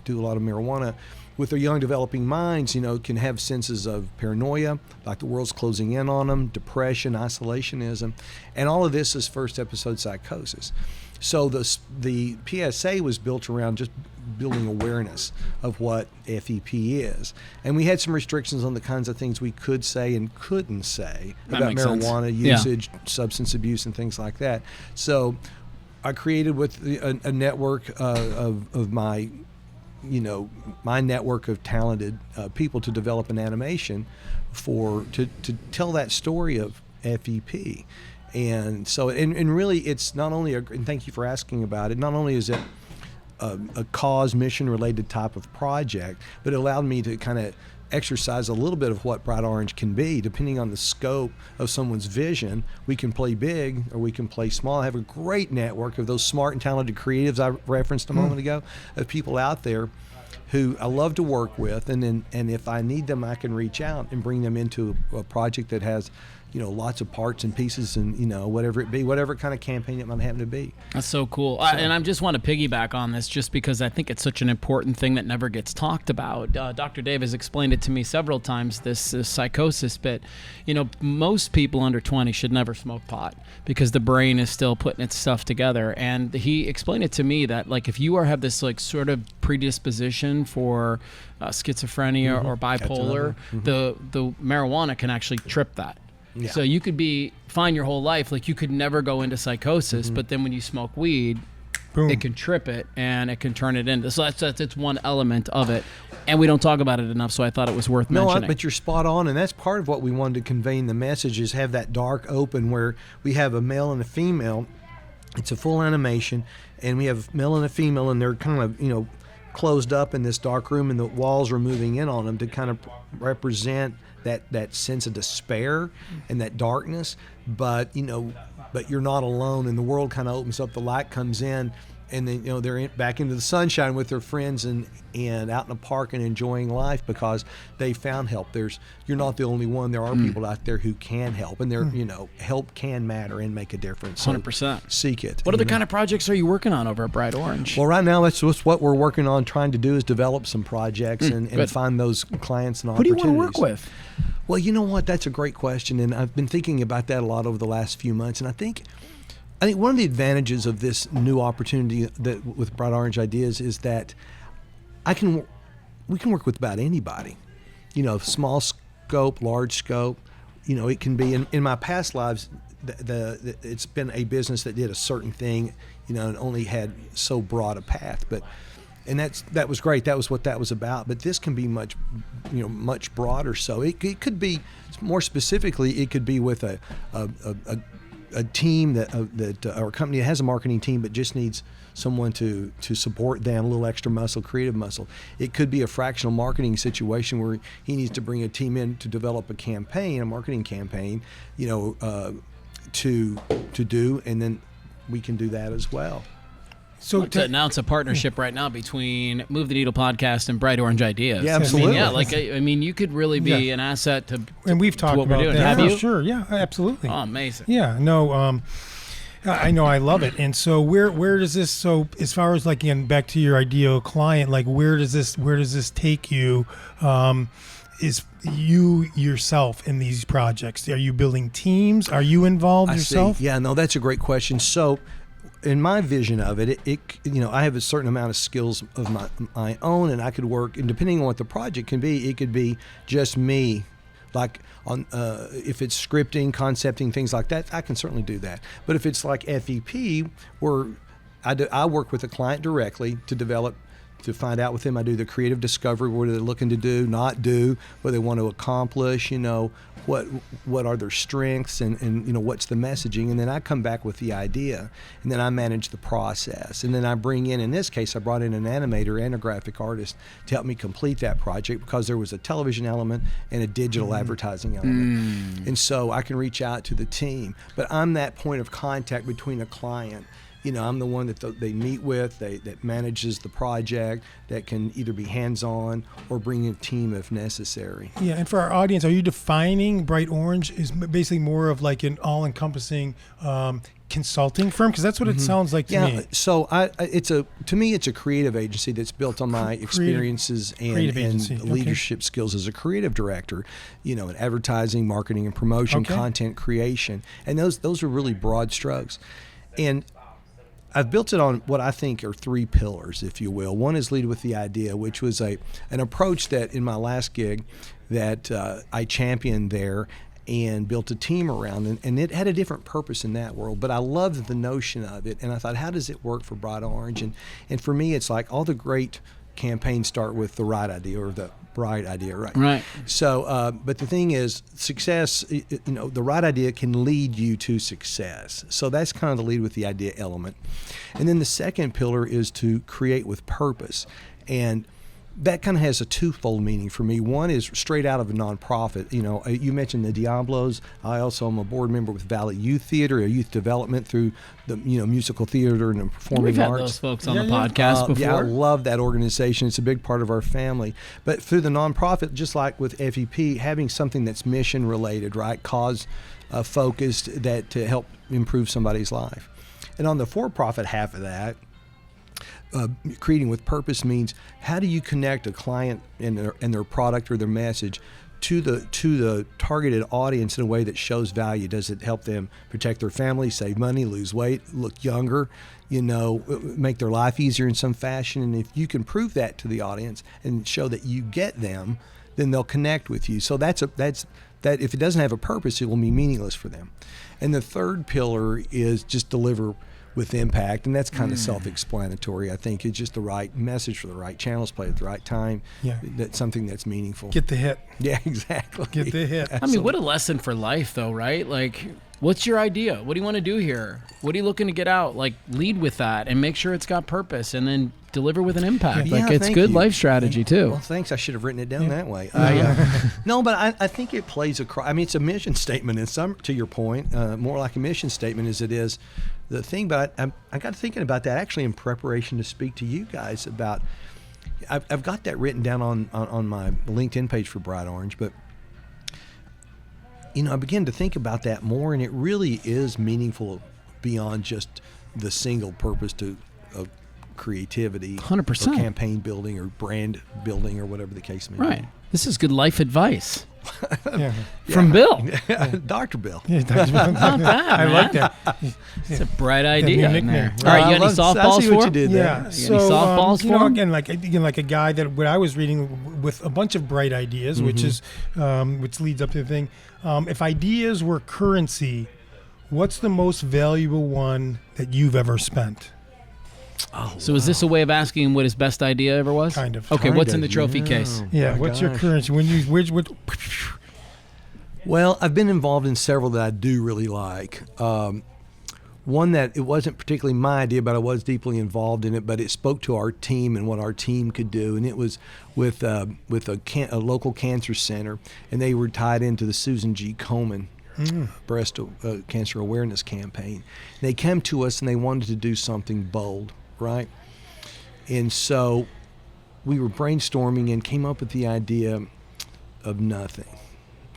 do a lot of marijuana, with their young developing minds, can have senses of paranoia, like the world's closing in on them, depression, isolationism, and all of this is First Episode Psychosis. So the PSA was built around just building awareness of what FEP is. And we had some restrictions on the kinds of things we could say and couldn't say about marijuana usage, substance abuse, and things like that. So I created with a network of my, my network of talented people to develop an animation to tell that story of FEP. And so, and really, it's not only and thank you for asking about it. Not only is it a cause mission related type of project, but it allowed me to kind of exercise a little bit of what Bright Orange can be, depending on the scope of someone's vision. We can play big or we can play small. I have a great network of those smart and talented creatives I referenced a moment ago, of people out there who I love to work with, and if I need them, I can reach out and bring them into a project that has, lots of parts and pieces, and whatever it be, whatever kind of campaign it might happen to be. That's so cool. And I just want to piggyback on this, just because I think it's such an important thing that never gets talked about. Dr. Dave has explained it to me several times, this psychosis bit. Most people under 20 should never smoke pot because the brain is still putting its stuff together. And he explained it to me that, like, if you have this sort of predisposition for schizophrenia or bipolar, the marijuana can actually trip that. Yeah. So you could be fine your whole life, like you could never go into psychosis, but then when you smoke weed, boom, it can trip it and it can turn it into. So that's one element of it, and we don't talk about it enough. So I thought it was worth mentioning. But you're spot on, and that's part of what we wanted to convey in the message, is have that dark open where we have a male and a female. It's a full animation, and we have male and a female, and they're kind of closed up in this dark room, and the walls are moving in on them to kind of represent that sense of despair and that darkness, but you're not alone, and the world kind of opens up, the light comes in, and then they're back into the sunshine with their friends and out in the park and enjoying life because they found help. You're not the only one. There are people out there who can help, and help can matter and make a difference. So 100%. Seek it. What other kind of projects are you working on over at Bright Orange? Well, right now that's what we're working on, trying to do is develop some projects and find those clients and opportunities. Who do you want to work with? Well, you know what? That's a great question, and I've been thinking about that a lot over the last few months, and I think one of the advantages of this new opportunity that with Bright Orange Ideas is that we can work with about anybody, small scope, large scope. It can be in my past lives. It's been a business that did a certain thing, and only had so broad a path, and that was great. That was what that was about. But this can be much broader. So it could be more specifically. It could be with a team that or a company that has a marketing team but just needs someone to support them, a little extra muscle, creative muscle. It could be a fractional marketing situation where he needs to bring a team in to develop a marketing campaign, to do, and then we can do that as well. So to announce a partnership right now between Move the Needle podcast and Bright Orange Ideas. Yeah, absolutely. I mean, you could really be an asset to and we've talked what about we're doing. that. Have you? Sure, yeah, absolutely. Oh, amazing. Yeah, no, I know, I love it. And so where does this, so as far as like, again, back to your ideal client, like where does this take you? Is you yourself in these projects? Are you building teams? Are you involved yourself? See. Yeah, no, that's a great question. So in my vision of it, I have a certain amount of skills of my own, and I could work, and depending on what the project can be, it could be just me. Like on if it's scripting, concepting, things like that, I can certainly do that. But if it's like FEP, where I work with the client directly to find out with them. I do the creative discovery, what are they looking to do, not do, what they want to accomplish, what are their strengths, and what's the messaging, and then I come back with the idea, and then I manage the process, and then I bring in this case, I brought in an animator and a graphic artist to help me complete that project, because there was a television element and a digital advertising element, and so I can reach out to the team, but I'm that point of contact between a client. I'm the one that they meet with, that manages the project, that can either be hands-on or bring in a team if necessary. Yeah, and for our audience, are you defining Bright Orange is basically more of like an all-encompassing consulting firm? Because that's what it sounds like to me. So to me, it's a creative agency that's built on my experiences and leadership skills as a creative director, in advertising, marketing, and promotion, content creation, and those are really broad strokes. And I've built it on what I think are three pillars, if you will. One is lead with the idea, which was an approach that in my last gig that I championed there and built a team around, and it had a different purpose in that world. But I loved the notion of it, and I thought, how does it work for Bright Orange? And for me, it's like all the great campaigns start with the right idea or the bright idea, right? Right. So, but the thing is, success, the right idea can lead you to success. So that's kind of the lead with the idea element. And then the second pillar is to create with purpose. And that kind of has a twofold meaning for me. One is straight out of a nonprofit. You mentioned the Diablos. I also am a board member with Valley Youth Theater, a youth development through the musical theater and the performing We've arts. had those folks on the podcast before. Yeah, I love that organization. It's a big part of our family. But through the nonprofit, just like with FEP, having something that's mission related, right, cause focused, that to help improve somebody's life. And on the for-profit half of that, creating with purpose means how do you connect a client and their product or their message to the targeted audience in a way that shows value? Does it help them protect their family, save money, lose weight, look younger, make their life easier in some fashion? And if you can prove that to the audience and show that you get them, then they'll connect with you. So that's that. If it doesn't have a purpose, it will be meaningless for them. And the third pillar is just deliver with impact, and that's kind of self-explanatory. I think it's just the right message for the right channels, played at the right time. Yeah, that's something that's meaningful. Get the hit. Yeah, exactly. Get the hit. I mean, what a lesson for life, though, right? Like, what's your idea? What do you want to do here? What are you looking to get out? Like, lead with that and make sure it's got purpose, and then deliver with an impact. Yeah, like, it's good life strategy too. Well, thanks. I should have written it down that way. No, but I think it plays across. I mean, it's a mission statement in some, to your point, more like a mission statement as it is the thing. But I got thinking about that actually in preparation to speak to you guys about. I've got that written down on my LinkedIn page for Bright Orange, but I began to think about that more, and it really is meaningful beyond just the single purpose of creativity, 100%, or campaign building or brand building or whatever the case may be. Right. This is good life advice. From Bill. Dr. Bill. Yeah, Dr. Bill. Not bad, I like that. It's a bright idea in there. Nickname. All right, you got any softballs I see for what you him? did Yeah. there. So any softballs for him? again, like a guy that what I was reading with a bunch of bright ideas, which is which leads up to the thing. If ideas were currency, what's the most valuable one that you've ever spent? So is this a way of asking him what his best idea ever was? Kind of. Okay, what's in the trophy case? Yeah, my what's your gosh. currency? Well, I've been involved in several that I do really like. One that it wasn't particularly my idea, but I was deeply involved in it, but it spoke to our team and what our team could do. And it was with a local cancer center, and they were tied into the Susan G. Komen breast cancer awareness campaign. They came to us and they wanted to do something bold. right? And so we were brainstorming and came up with the idea of nothing.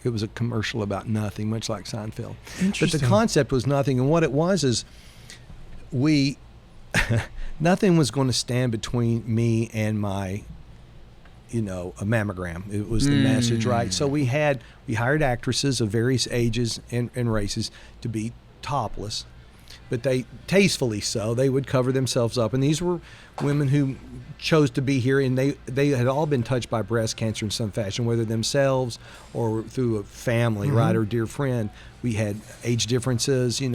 It was a commercial about nothing, much like Seinfeld. But the concept was nothing, and what it was is nothing was going to stand between me and my, a mammogram. It was the message, right? So we hired actresses of various ages and races to be topless, but they tastefully so. They would cover themselves up, and these were women who chose to be here, and they had all been touched by breast cancer in some fashion, whether themselves or through a family, right, or dear friend. We had age differences, an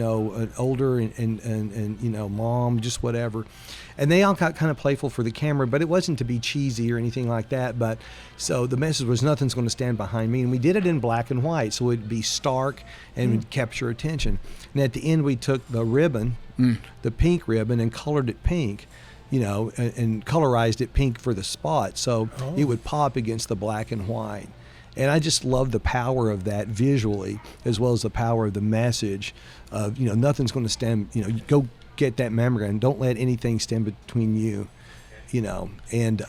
older and mom, just whatever. And they all got kind of playful for the camera, but it wasn't to be cheesy or anything like that. But so the message was nothing's going to stand behind me. And we did it in black and white, so it'd be stark and would capture attention. And at the end, we took the ribbon, the pink ribbon, and colored it pink, and colorized it pink for the spot. So it would pop against the black and white. And I just love the power of that visually, as well as the power of the message of, nothing's going to stand, go get that mammogram. Don't let anything stand between you, and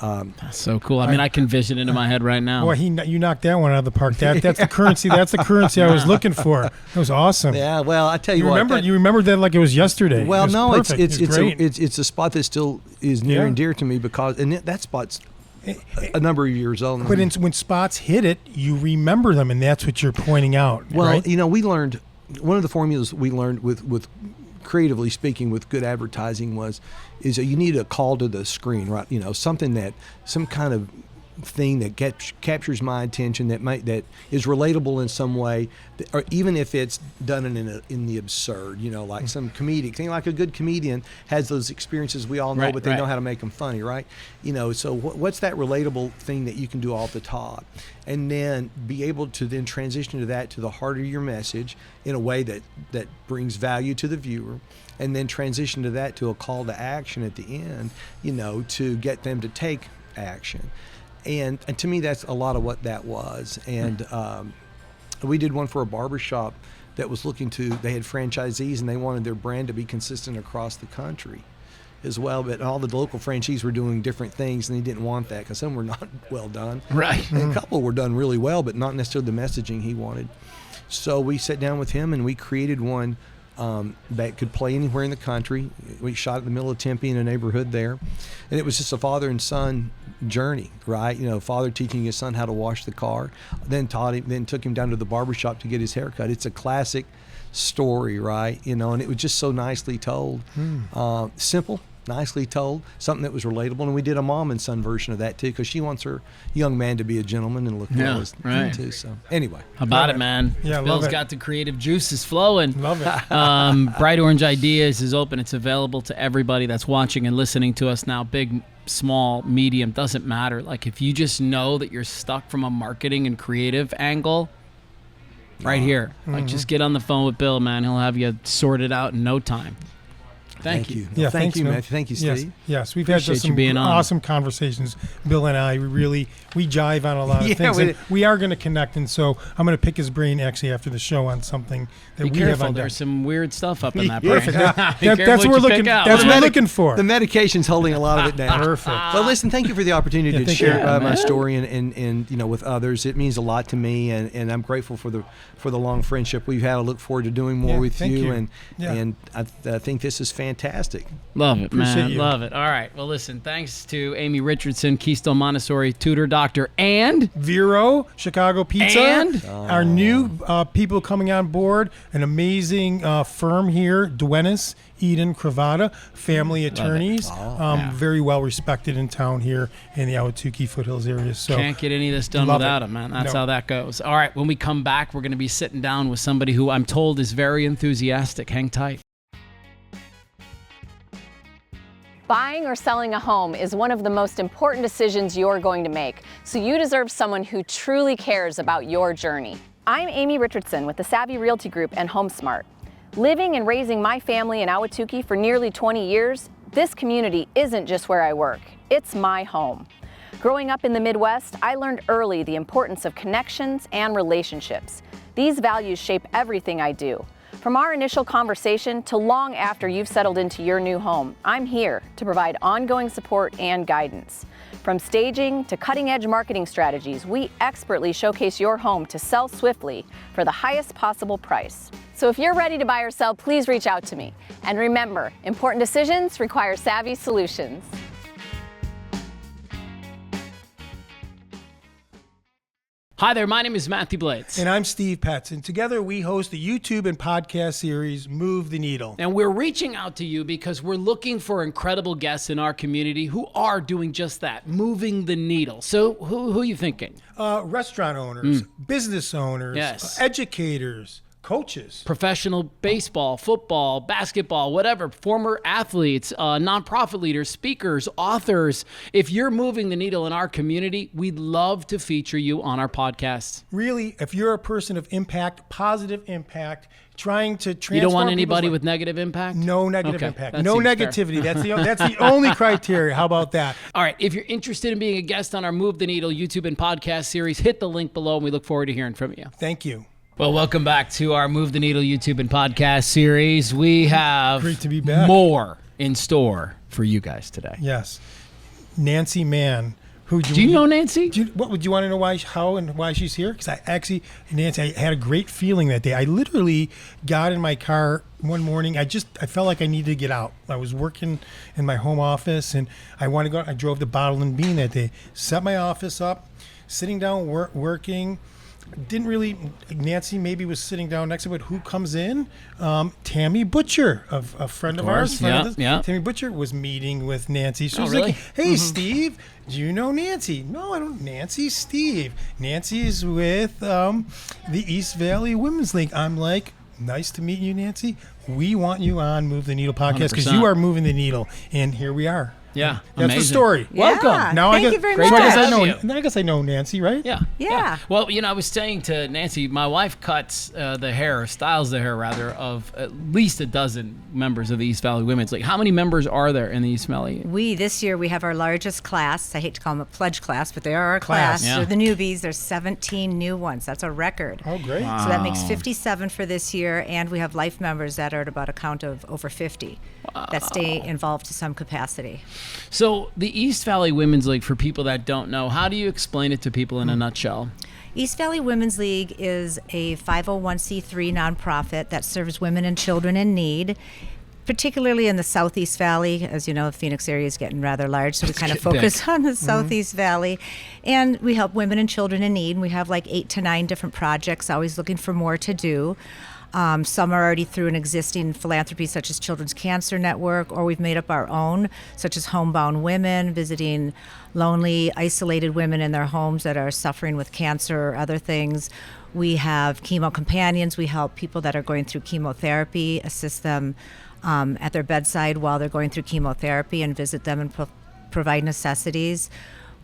that's so cool. I mean, I can vision it into my head right now. Boy, you knocked that one out of the park. That's the currency. That's the currency I was looking for. That was awesome. Yeah, well, I tell you what. You remembered that like it was yesterday. Well, it was no, perfect. it's a spot that still is near and dear to me because that spot's a number of years old. But when spots hit it, you remember them, and that's what you're pointing out. Well, right? we learned one of the formulas we learned with creatively speaking with good advertising is that you need a call to the screen, right? Some kind of thing that captures my attention that is relatable in some way, or even if it's done in the absurd, like some comedic thing, like a good comedian has those experiences we all know, but they know how to make them funny, right? So what's that relatable thing that you can do off the top, and then be able to then transition to that to the heart of your message in a way that brings value to the viewer, and then transition to that to a call to action at the end, to get them to take action. And to me, that's a lot of what that was. And we did one for a barbershop that was they had franchisees, and they wanted their brand to be consistent across the country as well. But all the local franchisees were doing different things, and he didn't want that because some were not well done. Right. And a couple were done really well, but not necessarily the messaging he wanted. So we sat down with him, and we created one that could play anywhere in the country. We shot in the middle of Tempe in a neighborhood there, and it was just a father and son journey, right? Father teaching his son how to wash the car, then took him down to the barbershop to get his haircut. It's a classic story, right? And it was just so nicely told, simple, nicely told, something that was relatable. And we did a mom and son version of that too, because she wants her young man to be a gentleman and look well as too. So anyway, how about it, man? Yeah, Bill's got the creative juices flowing. Love it. Bright Orange Ideas is open. It's available to everybody that's watching and listening to us now. Big, small, medium, doesn't matter. Like if you just know that you're stuck from a marketing and creative angle, right here, like just get on the phone with Bill, man. He'll have you sorted out in no time. Thank you. Yeah, thank you, man. Matthew. Thank you, Steve. Yes, we've Appreciate had some awesome conversations, Bill and I. We jive on a lot of things. We are going to connect, and so I'm going to pick his brain actually after the show on something that Be we careful. have on There's deck. some weird stuff up in that Perfect. brain. That's what we're looking. That's what we're looking for. The medication's holding a lot of it down. Perfect. Well, listen, thank you for the opportunity to share my man. story and with others. It means a lot to me, and I'm grateful for the long friendship we've had. I look forward to doing more with you. And I think this is fantastic. Love it, man. you. Love it. All right. Well, listen, thanks to Amy Richardson, Keystone Montessori tutor, doctor, and Vero, Chicago Pizza, And? our new people coming on board, an amazing firm here, Duenas, Eden, Cravata, family attorneys, very well respected in town here in the Ahwatukee Foothills area. So can't get any of this done without him, man. That's how that goes. All right. When we come back, we're going to be sitting down with somebody who I'm told is very enthusiastic. Hang tight. Buying or selling a home is one of the most important decisions you're going to make, so you deserve someone who truly cares about your journey. I'm Amy Richardson with the Savvy Realty Group and HomeSmart. Living and raising my family in Ahwatukee for nearly 20 years, this community isn't just where I work, it's my home. Growing up in the Midwest, I learned early the importance of connections and relationships. These values shape everything I do. From our initial conversation to long after you've settled into your new home, I'm here to provide ongoing support and guidance. From staging to cutting-edge marketing strategies, we expertly showcase your home to sell swiftly for the highest possible price. So if you're ready to buy or sell, please reach out to me. And remember, important decisions require savvy solutions. Hi there, my name is Matthew Blades. And I'm Steve Petz, and together we host the YouTube and podcast series, Move the Needle. And we're reaching out to you because we're looking for incredible guests in our community who are doing just that, moving the needle. So who are you thinking? Restaurant owners, business owners, Yes. Educators, coaches. Professional baseball, football, basketball, whatever, former athletes, nonprofit leaders, speakers, authors. If you're moving the needle in our community, we'd love to feature you on our podcast. Really, if you're a person of impact, positive impact, trying to transform You don't want people's anybody life- with negative impact? No negative Okay, impact. that No seems fair. negativity. That's the only criteria. How about that? All right, if you're interested in being a guest on our Move the Needle YouTube and podcast series, hit the link below and we look forward to hearing from you. Thank you. Well, welcome back to our Move the Needle YouTube and podcast series. We have Great to be back. more in store for you guys today. Yes. Nancy Mann. Who Do you know Nancy? What would you want to know how and why she's here? Because Nancy, I had a great feeling that day. I literally got in my car one morning. I felt like I needed to get out. I was working in my home office and I wanted to go. I drove to Bottle and Bean that day. Set my office up, sitting down, working. Didn't really. Nancy maybe was sitting down next to it. Who comes in? Tammy Butcher, a friend of ours. Yeah. Tammy Butcher was meeting with Nancy. So I was really? like, "Hey, Steve, do you know Nancy?" "No, I don't." "Nancy, Steve. Nancy's with the East Valley Women's League." I'm like, "Nice to meet you, Nancy. We want you on Move the Needle podcast because 100%. you are moving the needle, and here we are." Yeah, That's amazing. the story. Welcome. Now Thank you very so I much. guess I Have know. you. I guess I know Nancy, right? Yeah. Well, I was saying to Nancy, my wife cuts styles the hair rather, of at least a dozen members of the East Valley Women's League. How many members are there in the East Valley? This year we have our largest class. I hate to call them a pledge class, but they are our class. Yeah. They're the newbies. There's 17 new ones. That's a record. Oh, great. Wow. So that makes 57 for this year, and we have life members that are at about a count of over 50 that stay involved to some capacity. So the East Valley Women's League, for people that don't know, how do you explain it to people in a nutshell? East Valley Women's League is a 501c3 nonprofit that serves women and children in need, particularly in the Southeast Valley. As you know, the Phoenix area is getting rather large, so we kind of focus on the Southeast Valley. And we help women and children in need. And we have like 8 to 9 different projects, always looking for more to do. Some are already through an existing philanthropy such as Children's Cancer Network, or we've made up our own, such as Homebound Women, visiting lonely, isolated women in their homes that are suffering with cancer or other things. We have Chemo Companions. We help people that are going through chemotherapy, assist them at their bedside while they're going through chemotherapy and visit them and provide necessities.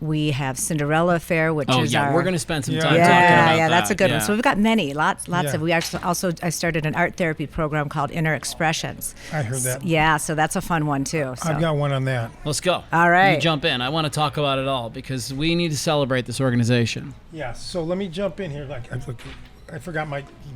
We have Cinderella Affair, which is our... we're going to spend some time Yeah. talking about that. Yeah, that's a good Yeah. one. So we've got many, lots Yeah. of. We actually I started an art therapy program called Inner Expressions. I heard that. Yeah, so that's a fun one too. So. I've got one on that. Let's go. All right. You jump in. I want to talk about it all because we need to celebrate this organization. Yeah. So let me jump in here. I forgot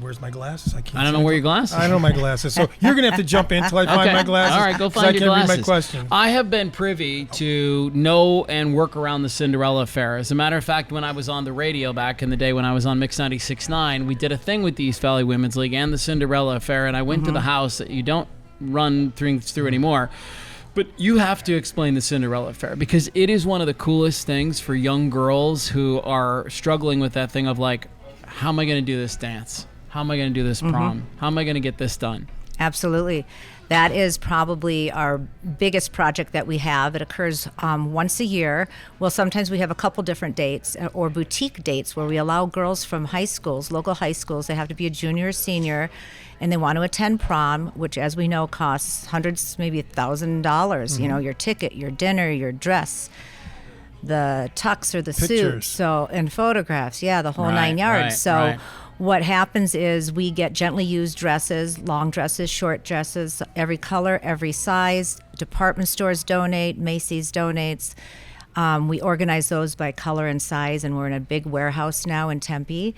where's my glasses? I can't. I don't know see where my your glasses I know my glasses. So you're gonna have to jump in until I find my glasses. All right, go so find I your can glasses. read my question. I have been privy to know and work around the Cinderella Affair. As a matter of fact, when I was on the radio back in the day when I was on Mix 96.9, we did a thing with the East Valley Women's League and the Cinderella Affair, and I went to the house that you don't run through anymore. But you have to explain the Cinderella Affair because it is one of the coolest things for young girls who are struggling with that thing of like, how am I going to do this dance? How am I going to do this prom? How am I going to get this done? Absolutely. That is probably our biggest project that we have. It occurs once a year. Well, sometimes we have a couple different dates or boutique dates where we allow girls from high schools, local high schools, they have to be a junior or senior, and they want to attend prom, which as we know costs hundreds, maybe $1,000. You know, your ticket, your dinner, your dress, the tux or the Pictures. suit, and photographs, the whole Right, 9 yards. right, So right. what happens is we get gently used dresses, long dresses, short dresses, every color, every size. Department stores donate, Macy's donates. We organize those by color and size, and we're in a big warehouse now in Tempe.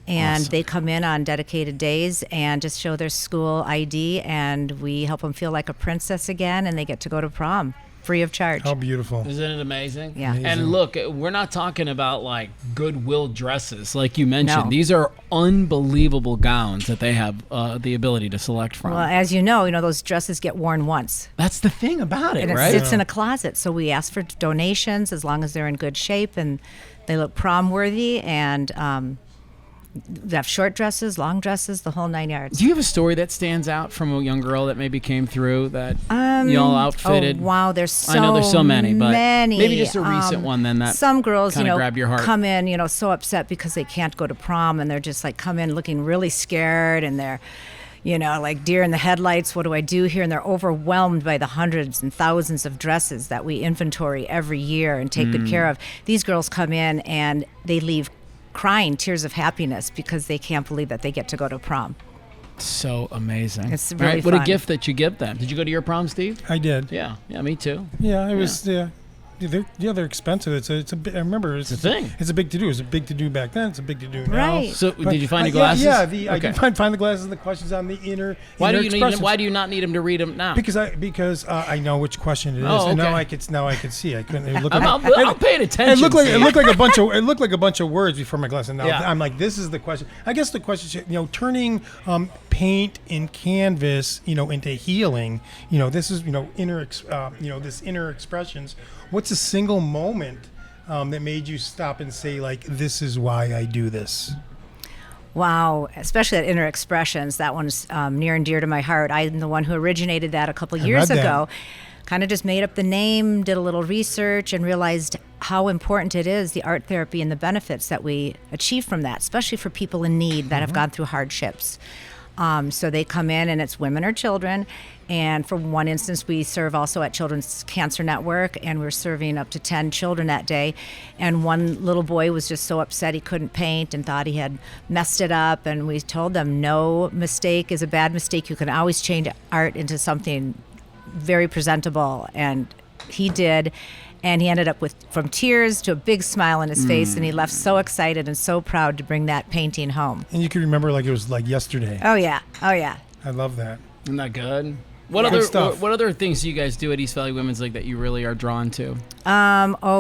And Awesome. they come in on dedicated days and just show their school ID, and we help them feel like a princess again, and they get to go to prom free of charge. How beautiful. Isn't it amazing? Yeah. Amazing. And look, we're not talking about like Goodwill dresses, like you mentioned. No. These are unbelievable gowns that they have the ability to select from. Well, as you know, those dresses get worn once. That's the thing about it, And it right? sits in a closet. So we ask for donations as long as they're in good shape and they look prom worthy, and they have short dresses, long dresses, the whole 9 yards. Do you have a story that stands out from a young girl that maybe came through that y'all outfitted? Oh, wow, there's so I know there's so many, but many. maybe just a recent one then that some girls, kind of grabbed your heart. come in, so upset because they can't go to prom, and they're just like come in looking really scared, and they're like deer in the headlights. What do I do here? And they're overwhelmed by the hundreds and thousands of dresses that we inventory every year and take good care of. These girls come in and they leave crying tears of happiness because they can't believe that they get to go to prom. So amazing. It's All really right, what a fun. gift that you give them. Did you go to your prom, Steve? I did. Yeah, me too. Yeah, it was. Yeah. They're expensive. It's a big, I remember it's a thing. It's a big to do. It's a big to do back then. It's a big to do now. Right. So But did you find the yeah, glasses? Yeah, I Okay. did find the glasses and the questions on the inner. Why inner do you need expressions. them? Why do you not need them to read them now? Because I know which question it is, Oh, and okay. now I could see. I couldn't. It looked I'm like, paying attention. it looked like Steve. it looked like a bunch of words before my glasses. Now Yeah. I'm like, this is the question. I guess the question should, turning paint and canvas, into healing. This is this inner expressions. What's a single moment that made you stop and say, like, this is why I do this? Wow, especially that inner expressions. That one's near and dear to my heart. I'm the one who originated that a couple years read that. ago. Kind of just made up the name, did a little research, and realized how important it is, the art therapy and the benefits that we achieve from that, especially for people in need that have gone through hardships. So they come in, and it's women or children. And for one instance, we serve also at Children's Cancer Network, and we're serving up to 10 children that day. And one little boy was just so upset he couldn't paint and thought he had messed it up. And we told them, no mistake is a bad mistake. You can always change art into something very presentable. And he did. And he ended up with from tears to a big smile on his face, and he left so excited and so proud to bring that painting home. And you can remember like it was like yesterday. Oh yeah, oh yeah. I love that. Isn't that good? What Yeah. other Good stuff. what other things do you guys do at East Valley Women's League that you really are drawn to?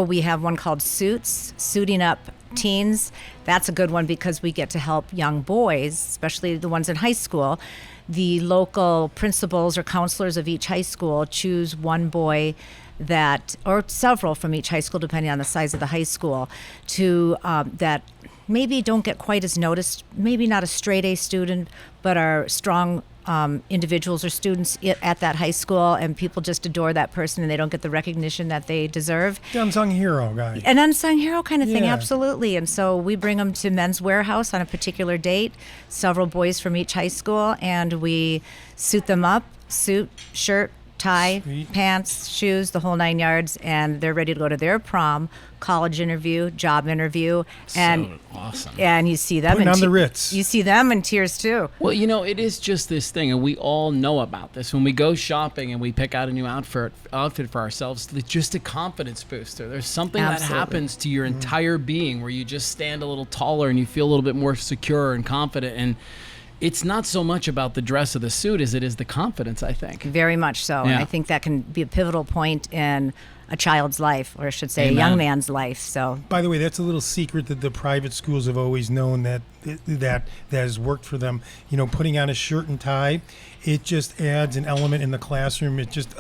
We have one called Suits, Suiting Up Teens. That's a good one because we get to help young boys, especially the ones in high school. The local principals or counselors of each high school choose one boy or several from each high school, depending on the size of the high school, to that maybe don't get quite as noticed, maybe not a straight A student, but are strong individuals or students at that high school, and people just adore that person and they don't get the recognition that they deserve. The unsung hero guy. An unsung hero kind of thing, Yeah. absolutely. And so we bring them to Men's Warehouse on a particular date, several boys from each high school, and we suit them up, suit, shirt, tie, Sweet. pants, shoes, the whole 9 yards, and they're ready to go to their prom, college interview, job interview, and So awesome. and you see them Putting in on the Ritz. You see them in tears too. Well, it is just this thing, and we all know about this. When we go shopping and we pick out a new outfit for ourselves, it's just a confidence booster. There's something Absolutely. that happens to your entire being where you just stand a little taller and you feel a little bit more secure and confident. And it's not so much about the dress or the suit as it is the confidence, I think. Very much so. And Yeah. I think that can be a pivotal point in a child's life, or I should say Amen. a young man's life. So By the way, that's a little secret that the private schools have always known that has worked for them. Putting on a shirt and tie, it just adds an element in the classroom. It just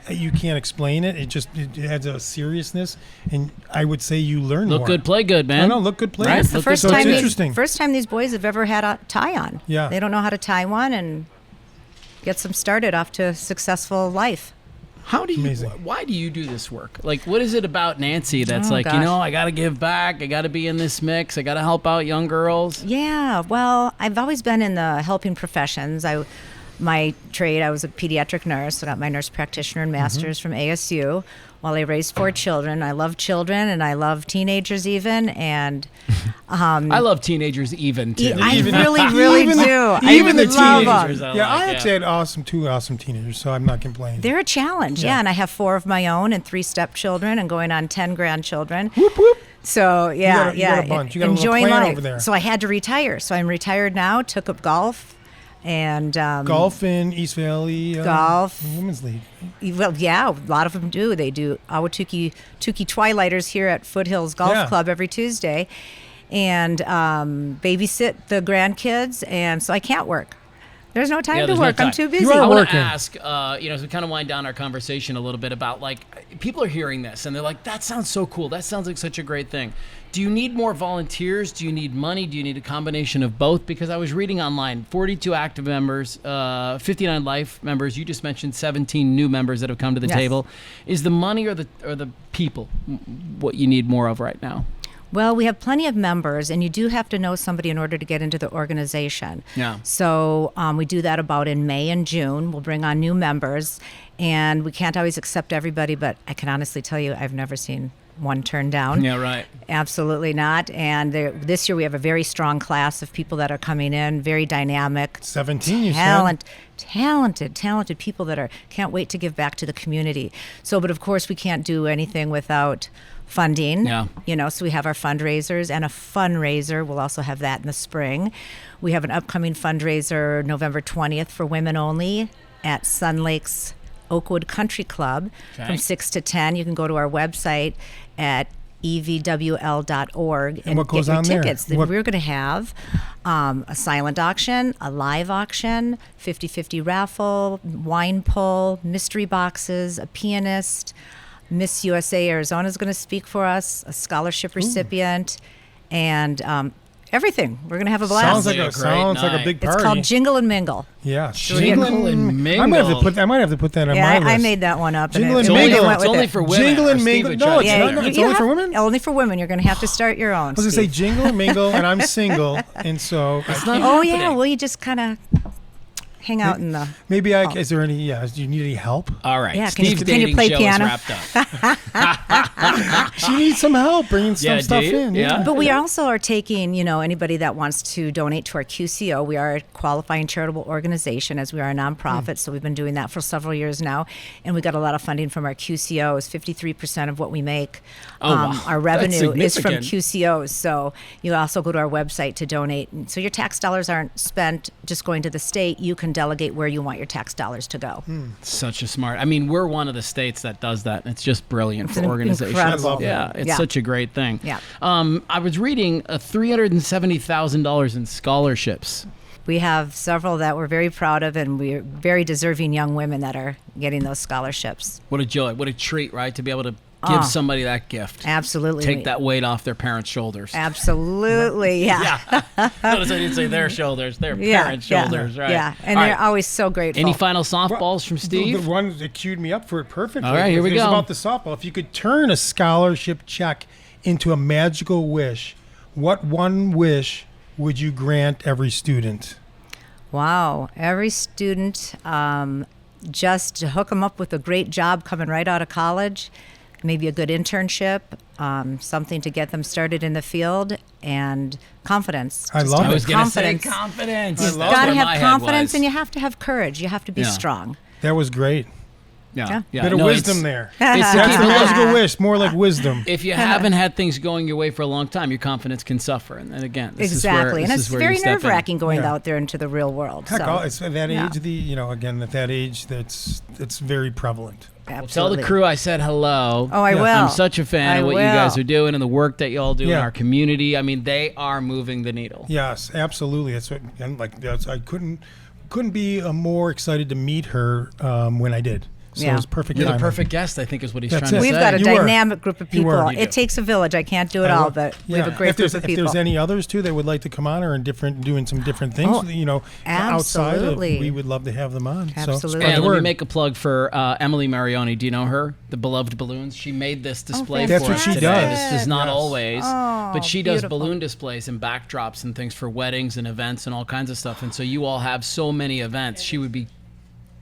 you can't explain it. It adds a seriousness, and I would say you learn Look more. good, play good, man. I know, look good, play Right? good. it's the Look first good, so play time it's good. interesting. first time these boys have ever had a tie on. Yeah. They don't know how to tie one, and gets them started off to a successful life. How do you? Amazing. Why do you do this work? Like, what is it about Nancy that's Oh, like, gosh. I got to give back. I got to be in this mix. I got to help out young girls. Yeah, well, I've always been in the helping professions. my trade, I was a pediatric nurse. I got my nurse practitioner and master's from ASU. While I raised 4 children, I love children and I love teenagers even. And I love teenagers even too. I really do. Even the love teenagers. them. I actually had 2 awesome teenagers, so I'm not complaining. They're a challenge, yeah. And I have 4 of my own and 3 stepchildren and going on 10 grandchildren. Whoop, whoop. So You got a bunch. You got enjoying a little clan life. over there. So I had to retire. So I'm retired now. Took up golf. And golf in East Valley golf Women's League. Well, yeah, a lot of them do. They do Ahwatukee Twilighters here at Foothills Golf Club every Tuesday, and babysit the grandkids, and so I can't work. There's no time to work. I'm too busy. I want to ask, as we kind of wind down our conversation a little bit about, like, people are hearing this and they're like, that sounds so cool. That sounds like such a great thing. Do you need more volunteers? Do you need money? Do you need a combination of both? Because I was reading online, 42 active members, 59 life members. You just mentioned 17 new members that have come to the table. Is the money or the people what you need more of right now? Well, we have plenty of members, and you do have to know somebody in order to get into the organization. Yeah. So we do that about in May and June. We'll bring on new members, and we can't always accept everybody, but I can honestly tell you I've never seen one turned down. Yeah, right. Absolutely not. And this year we have a very strong class of people that are coming in, very dynamic. 17, you said? Talented people that can't wait to give back to the community. So, but of course we can't do anything without funding. Yeah. So we have our fundraisers and a fundraiser. We'll also have that in the spring. We have an upcoming fundraiser November 20th for women only at Sun Lake's Oakwood Country Club from 6 to 10. You can go to our website at EVWL.org and what goes get your on there? tickets. We're going to have a silent auction, a live auction, 50-50 raffle, wine pull, mystery boxes, a pianist. Miss USA Arizona is going to speak for us, a scholarship recipient, and everything. We're going to have a blast. Sounds like a big party. It's called Jingle and Mingle. Yeah, Jingle and Mingle. I might have to put that on my list. I made that one up. Jingle and Mingle. It's only for women. Jingle and Mingle. No, it's only for women? Only for women. You're going to have to start your own. I was going to say Jingle and Mingle, and I'm single, and so... Oh, yeah. Well, you just kind of hang out in the... Maybe is there any... do you need any help? All right. Yeah, Steve's can you play dating show piano? is wrapped up. She needs some help bringing some stuff in. Yeah. But we also are taking, anybody that wants to donate to our QCO. We are a qualifying charitable organization as we are a nonprofit. So we've been doing that for several years now. And we got a lot of funding from our QCOs. 53% of what we make, wow. our revenue is from significant. QCOs. So you also go to our website to donate. So your tax dollars aren't spent just going to the state. You can delegate where you want your tax dollars to go. Such a smart. I mean, we're one of the states that does that. It's just brilliant for organizations. Incredible. Yeah, it's such a great thing. Yeah. I was reading $370,000 in scholarships. We have several that we're very proud of, and we're very deserving young women that are getting those scholarships. What a joy. What a treat, right? To be able to give somebody that gift. Absolutely. Take that weight off their parents' shoulders. Absolutely, yeah. Notice I didn't say their shoulders, their parents' shoulders, right? Yeah, and All they're right. always so grateful. Any final softballs from Steve? The one that queued me up for it perfectly. All right, here we It was go. about the softball. If you could turn a scholarship check into a magical wish, what one wish would you grant every student? Wow, every student, just to hook them up with a great job coming right out of college, maybe a good internship, something to get them started in the field, and confidence. I love it. I was going to say Confidence. confidence. You've That's got to where have my head confidence, was. and you have to have courage. You have to be strong. That was great. Yeah. Bit of wisdom there. It's to That's keep the it magical wish, more like wisdom. If you haven't had things going your way for a long time, your confidence can suffer. And then again, this Exactly, is and it's where very you step in. nerve-wracking going out there into the real world. Heck, so, it's at that age, at that age, it's very prevalent. Tell absolutely. the crew I said hello. Oh, I will. I'm such a fan of what you guys are doing and the work that you all do in Yeah. our community. I mean, they are moving the needle. Yes, absolutely. That's what, and I couldn't be more excited to meet her when I did. So Yeah. it was perfect. You're the timing. perfect guest, I think is what he's That's trying to it. say. We've got a You were. dynamic group of You were. people. You do. It takes a village. I can't do it all, but we have a great group of people. If there's any others too that would like to come on or doing some different things, outside of, absolutely. we would love to have them on. So Absolutely. spread And the let me word. make a plug for Emily Marioni. Do you know her? The Beloved Balloons. She made this display for That's what us she today. does. This is not Yes. always, Oh, but she does beautiful. balloon displays and backdrops and things for weddings and events and all kinds of stuff. And so you all have so many events. She would be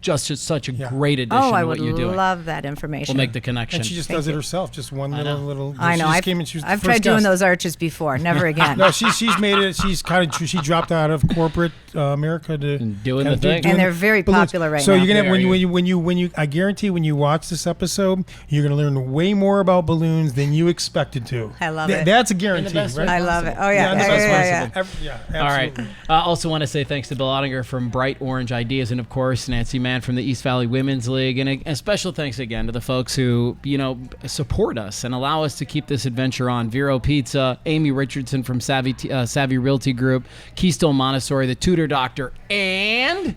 just such a great addition Oh, I to would what you're doing. love that information. We'll make the connection. And she just does it herself. Just one little. I know. She just came and she was the I've first tried doing guest. those arches before. Never again. No, she's made it. She dropped out of corporate America to doing kind the of thing. And they're very balloons. popular right so now. you're gonna Very. when you I guarantee when you watch this episode, you're gonna learn way more about balloons than you expected to. I love it. That's a guarantee, best right? way I love it. Oh yeah. in the Yeah, best yeah, way yeah, possible. yeah. All right. Absolutely. I also want to say thanks to Bill Ottinger from Bright Orange Ideas, and of course Nancy Mann from the East Valley Women's League, and a special thanks again to the folks who support us and allow us to keep this adventure on. Vero Pizza, Amy Richardson from Savvy Realty Group, Keystone Montessori, the Tutor Doctor, and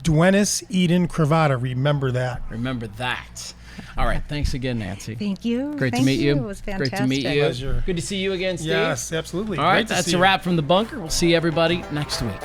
Duenas Eden Cravata. Remember that. remember that. All right. Thanks again, Nancy. Thank you. Great Thank to meet you. It was fantastic. Great to meet you. Pleasure. Good to see you again, Steve. Yes, absolutely. All right. Great to That's see a you. wrap from the bunker. We'll see everybody next week.